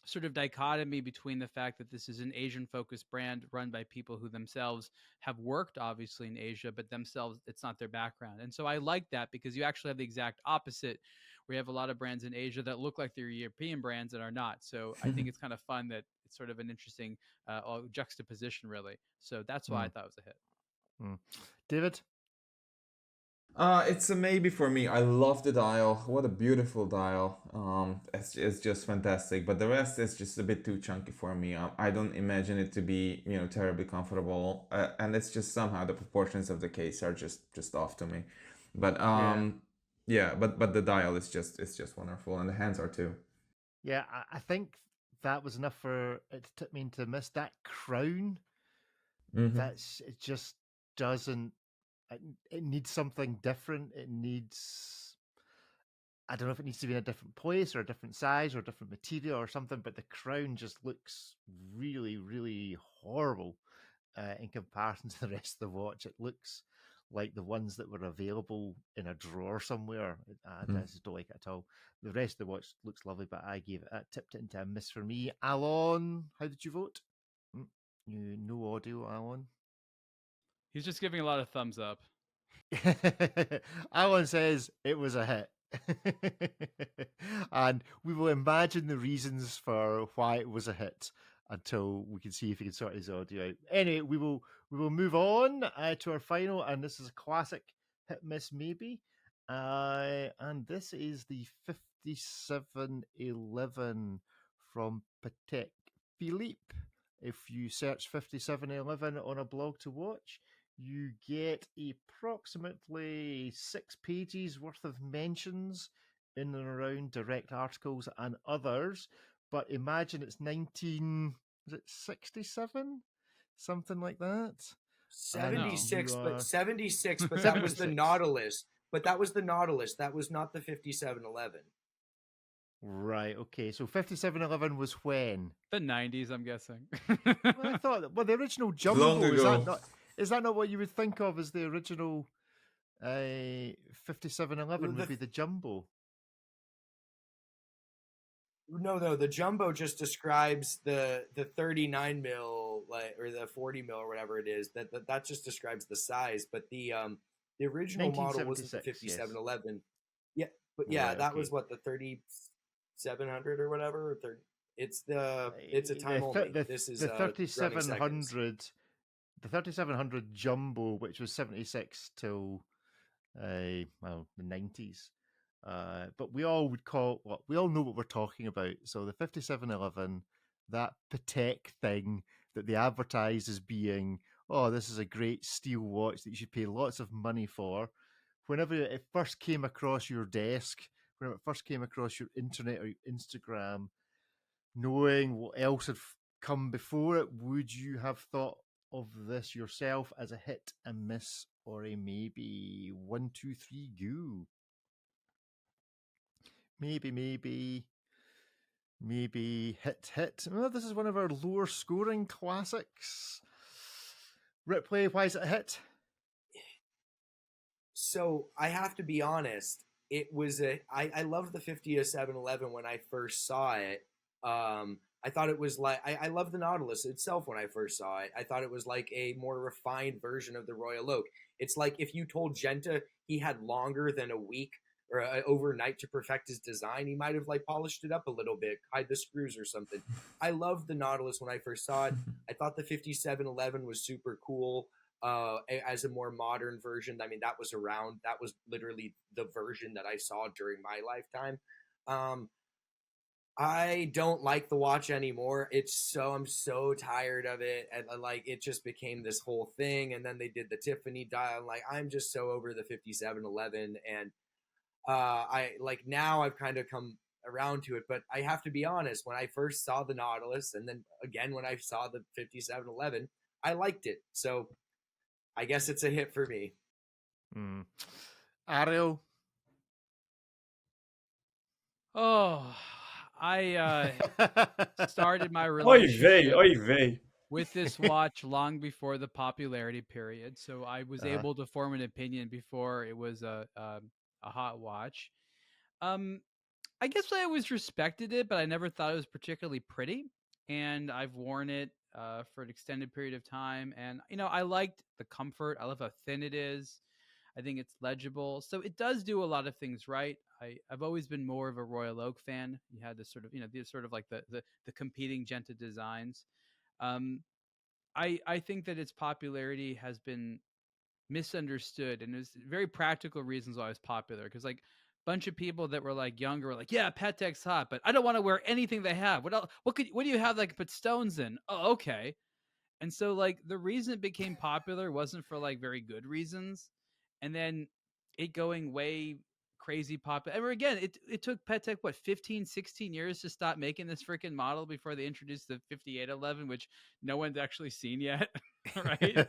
sort of dichotomy between the fact that this is an Asian focused brand run by people who themselves have worked obviously in Asia, but themselves, it's not their background. And so I like that because you actually have the exact opposite where you have a lot of brands in Asia that look like they're European brands and are not. So I think it's kind of fun that it's sort of an interesting juxtaposition really. So that's why I thought it was a hit. David? It's a maybe for me. I love the dial. What a beautiful dial. It's just fantastic. But the rest is just a bit too chunky for me. I don't imagine it to be, terribly comfortable. And it's just somehow the proportions of the case are just off to me. But but the dial is just wonderful, and the hands are too. Yeah, I think that was enough for it to tip me into miss. That crown, it just doesn't. It needs something different. It needs, I don't know if it needs to be in a different place or a different size or a different material or something, but the crown just looks really, really horrible in comparison to the rest of the watch. It looks like the ones that were available in a drawer somewhere. I just don't like it at all. The rest of the watch looks lovely, but I tipped it into a miss for me. Alon, how did you vote? No audio, Alon. He's just giving a lot of thumbs up. Alan says it was a hit. And we will imagine the reasons for why it was a hit until we can see if he can sort his audio out. Anyway, we will move on to our final, and this is a classic hit miss maybe. And this is the 5711 from Patek Philippe. If you search 5711 on aBlogtoWatch, you get approximately 6 pages worth of mentions in and around direct articles and others. But imagine it's 1967? Something like that? 76, but 76, but that was the Nautilus. But that was the Nautilus. That was not the 5711. Right, okay. So 5711 was when? The 90s, I'm guessing. I thought, the original Jumbo, Long ago. Is that not what you would think of as the original 5711 would be the Jumbo? No, the Jumbo just describes the 39 mil or the 40 mil or whatever it is. That just describes the size, but the original model wasn't the 5711. Yes. Yeah, but that was what, the 3700 or whatever. It's a time only. This is the 3700. The 3700 Jumbo, which was 76 till the 90s. But we all know what we're talking about. So the 5711, that Patek thing that they advertised as being, this is a great steel watch that you should pay lots of money for. Whenever it first came across your desk, whenever it first came across your internet or your Instagram, knowing what else had come before it, would you have thought of this yourself as a hit, a miss, or a maybe? 1, 2, 3, go. Maybe, hit. Well, this is one of our lower scoring classics. Ripley, why is it a hit? So I have to be honest. it was I loved the 5711 when I first saw it. I thought it was like I love the Nautilus itself when I first saw it. I thought it was like a more refined version of the Royal Oak. It's like if you told Genta he had longer than a week or overnight to perfect his design, he might have like polished it up a little bit, hide the screws or something. I loved the Nautilus when I first saw it. I thought the 5711 was super cool. As a more modern version. I mean, that was around. That was literally the version that I saw during my lifetime. I don't like the watch anymore. I'm so tired of it, and like it just became this whole thing. And then they did the Tiffany dial. Like I'm just so over the 5711, and I like now I've kind of come around to it. But I have to be honest. When I first saw the Nautilus, and then again when I saw the 5711, I liked it. So I guess it's a hit for me. Ariel? Oh, I started my Oy relationship vey. with this watch long before the popularity period, so I was able to form an opinion before it was a hot watch. I guess I always respected it, but I never thought it was particularly pretty. And I've worn it for an extended period of time, and I liked the comfort. I love how thin it is. I think it's legible, so it does do a lot of things right. I've always been more of a Royal Oak fan. You had this sort of these sort of like the competing Genta designs. I think that its popularity has been misunderstood, and there's very practical reasons why it's popular. Because like bunch of people that were like younger were like, yeah, Patek's hot, but I don't want to wear anything they have. What else? What do you have that I could put stones in? Oh, okay. And so like the reason it became popular wasn't for like very good reasons. And then it going way crazy popular. And again, it took Patek what 15, 16 years to stop making this freaking model before they introduced the 5811, which no one's actually seen yet. Right.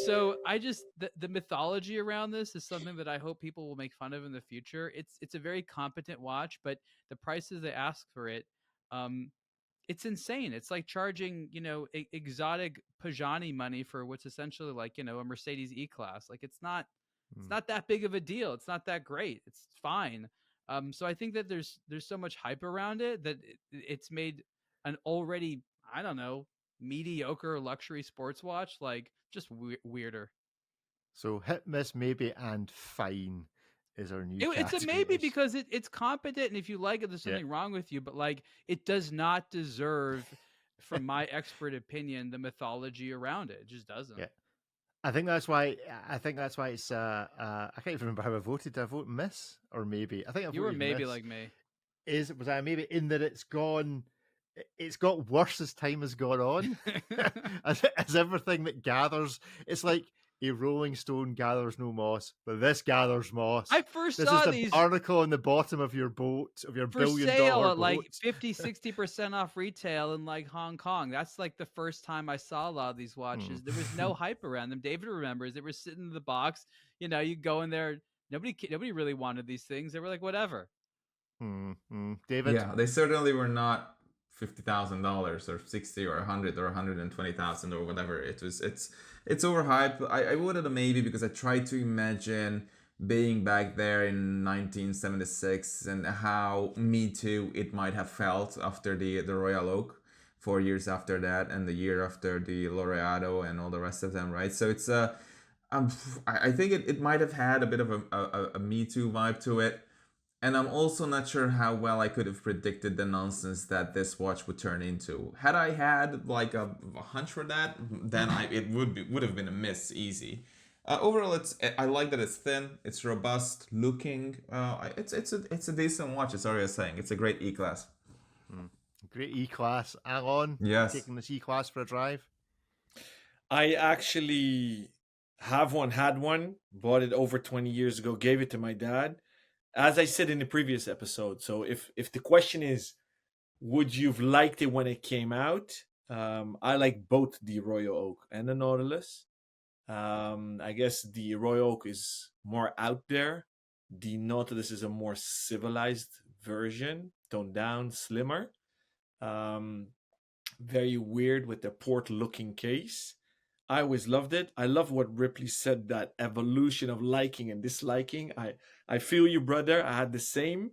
So I just the mythology around this is something that I hope people will make fun of in the future. It's a very competent watch, but the prices they ask for it, it's insane. It's like charging, exotic Pajani money for what's essentially like, a Mercedes E-Class. Like it's not that big of a deal. It's not that great. It's fine. So I think that there's so much hype around it that it's made an already, I don't know, mediocre luxury sports watch like just weirder. So hit, miss, maybe, and fine is our new It's a category. maybe because it's competent, and if you like it, there's something wrong with you. But like, it does not deserve, from my expert opinion, the mythology around it. It just doesn't. Yeah. I think that's why it's I can't even remember how I voted. Did I vote miss or maybe? I think I voted You were maybe miss. like me. Was I maybe in that it's got worse as time has gone on. as everything that gathers, it's like a rolling stone gathers no moss, but this gathers moss. I first this saw is the these barnacle on the bottom of your boat, of your for $1 billion sale boat. at like 50-60% off retail in like Hong Kong. That's like the first time I saw a lot of these watches. There was no hype around them. David remembers they were sitting in the box. You go in there. Nobody really wanted these things. They were like whatever. David? Yeah, they certainly were not $50,000 or 60 or 100 or 120,000 or whatever. It's overhyped. I voted a maybe because I tried to imagine being back there in 1976 and how Me Too it might have felt after the Royal Oak 4 years after that and the year after the Laureato and all the rest of them, right? So it's I think it might have had a bit of a Me Too vibe to it. And I'm also not sure how well I could have predicted the nonsense that this watch would turn into. Had I had like a hunch for that, then it would have been a miss easy. Overall, I like that it's thin, it's robust looking. It's a decent watch. As Ariel was saying, it's a great E-Class. Great E-Class. Alon, yes, taking this E-Class for a drive. I actually had one, bought it over 20 years ago, gave it to my dad. As I said in the previous episode, so if the question is, would you've liked it when it came out? I like both the Royal Oak and the Nautilus. I guess the Royal Oak is more out there. The Nautilus is a more civilized version, toned down, slimmer. Very weird with the port-looking case. I always loved it. I love what Ripley said, that evolution of liking and disliking. I feel you, brother. I had the same.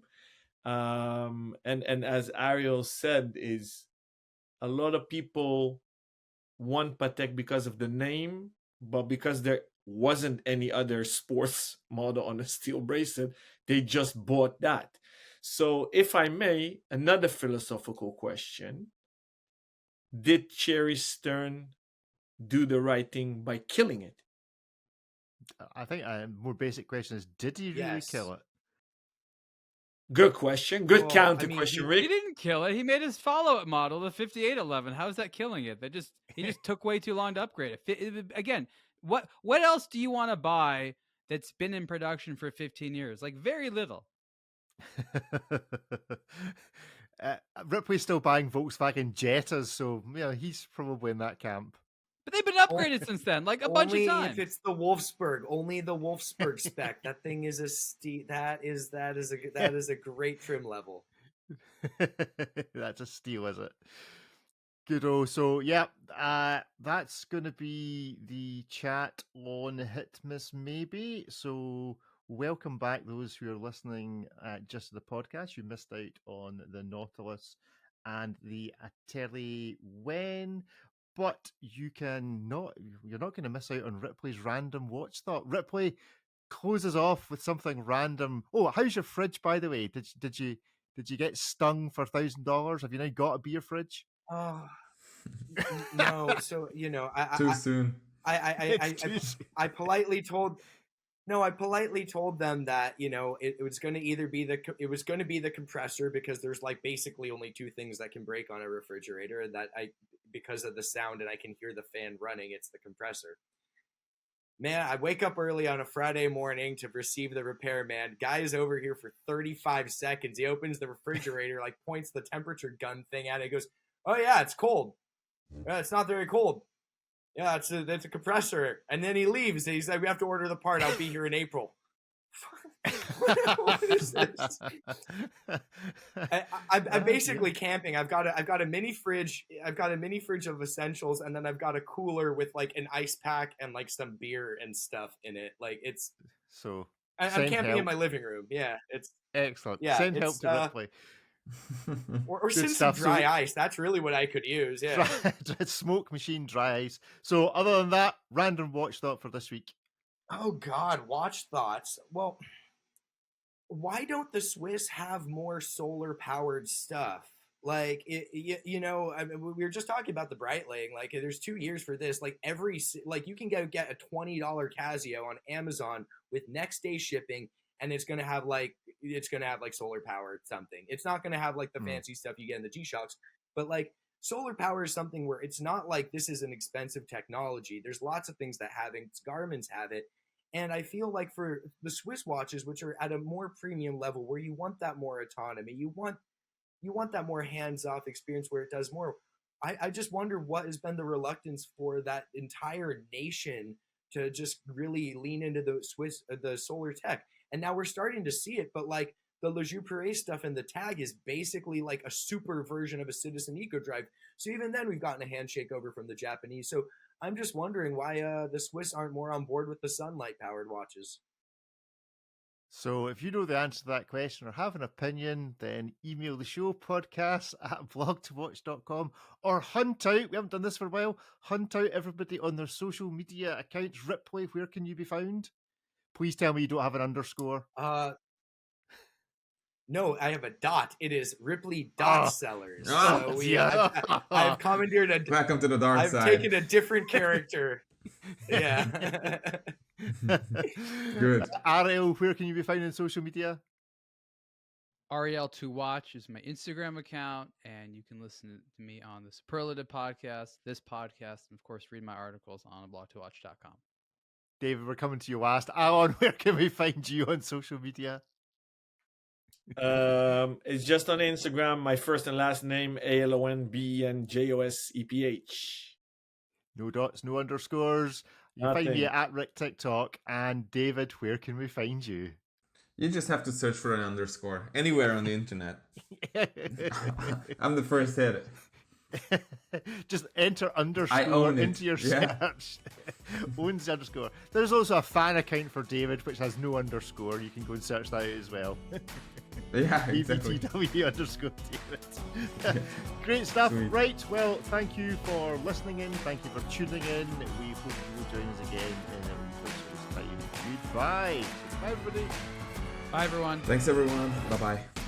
And as Ariel said, is a lot of people want Patek because of the name, but because there wasn't any other sports model on a steel bracelet, they just bought that. So if I may, another philosophical question: did Cherry Stern do the right thing by killing it? I think a more basic question is, did he really Yes. kill it? Good question. Good Well, counter I mean, question, he- Rick. He didn't kill it. He made his follow-up model, the 5811. How is that killing it? He just took way too long to upgrade it. Again, what else do you want to buy that's been in production for 15 years? Like very little. Ripley's still buying Volkswagen Jettas, so yeah, he's probably in that camp. But they've been upgraded since then, like a bunch of Only times. if it's the Wolfsburg, only the Wolfsburg spec. That thing is that is a great trim level. That's a steal, is it? Good. So yeah, that's gonna be the chat on Hit Miss Maybe. So welcome back, those who are listening just to the podcast. You missed out on the Nautilus and the Ateli Wen, but you're not going to miss out on Ripley's random watch thought. Ripley closes off with something random. Oh, how's your fridge, by the way? Did you get stung for $1,000? Have you now got a beer fridge? Oh no! So Too soon. I politely told them that it was going to either be the compressor, because there's like basically only two things that can break on a refrigerator, and that because of the sound and I can hear the fan running, it's the compressor. Man, I wake up early on a Friday morning to receive the repairman. Guy is over here for 35 seconds. He opens the refrigerator, like points the temperature gun thing at it. He goes, "Oh yeah, it's cold. Yeah, it's not very cold. Yeah, it's a compressor." And then he leaves. And he's like, "We have to order the part. I'll be here in April." What is this? I'm basically camping. I've got a mini fridge. I've got a mini fridge of essentials, and then I've got a cooler with like an ice pack and like some beer and stuff in it. Like it's so. I'm camping in my living room. Yeah, it's excellent. Yeah, Send help to Ripley. or send some dry ice. That's really what I could use. Yeah, smoke machine dry ice. So other than that, random watch thought for this week. Oh God, watch thoughts. Well, why don't the Swiss have more solar powered stuff? Like I mean, we were just talking about the Breitling. Like there's 2 years for this. Like you can get a $20 Casio on Amazon with next day shipping, and it's gonna have like solar powered something. It's not gonna have like the fancy stuff you get in the G-Shocks, but like solar power is something where it's not like this is an expensive technology. There's lots of things that have it. Garmin's have it. And I feel like for the Swiss watches, which are at a more premium level, where you want that more autonomy, you want that more hands-off experience where it does more. I just wonder what has been the reluctance for that entire nation to just really lean into the solar tech. And now we're starting to see it, but like the Le Joux Perret stuff in the tag is basically like a super version of a Citizen EcoDrive. So even then we've gotten a handshake over from the Japanese. So I'm just wondering why the Swiss aren't more on board with the sunlight-powered watches. So if you know the answer to that question or have an opinion, then email the show podcast at ablogtowatch.com or hunt out, we haven't done this for a while, hunt out everybody on their social media accounts. Ripley, where can you be found? Please tell me you don't have an underscore. No, I have a dot. It is Ripley Sellers. Oh, so I've commandeered Welcome to the dark I've side. taken a different character. Yeah. Good. Ariel, where can you be found on social media? Ariel2Watch is my Instagram account, and you can listen to me on the Superlative podcast, this podcast, and of course read my articles on aBlogtoWatch.com. David, we're coming to you last. Alan, where can we find you on social media? It's just on Instagram, my first and last name, ALONBENJOSEPH. No dots, no underscores. You can find me at Rick TikTok. And David, where can we find you? You just have to search for an underscore anywhere on the internet. I'm the first hit. Just enter underscore I own it. into your Yeah. search. Owns underscore. There's also a fan account for David, which has no underscore. You can go and search that out as well. Yeah, exactly. BBTW underscore David. Great stuff. Sweet. Right, well, thank you for listening in. Thank you for tuning in. We hope you will join us again in a week's time. Goodbye. Bye, everybody. Bye, everyone. Thanks, everyone. Bye-bye.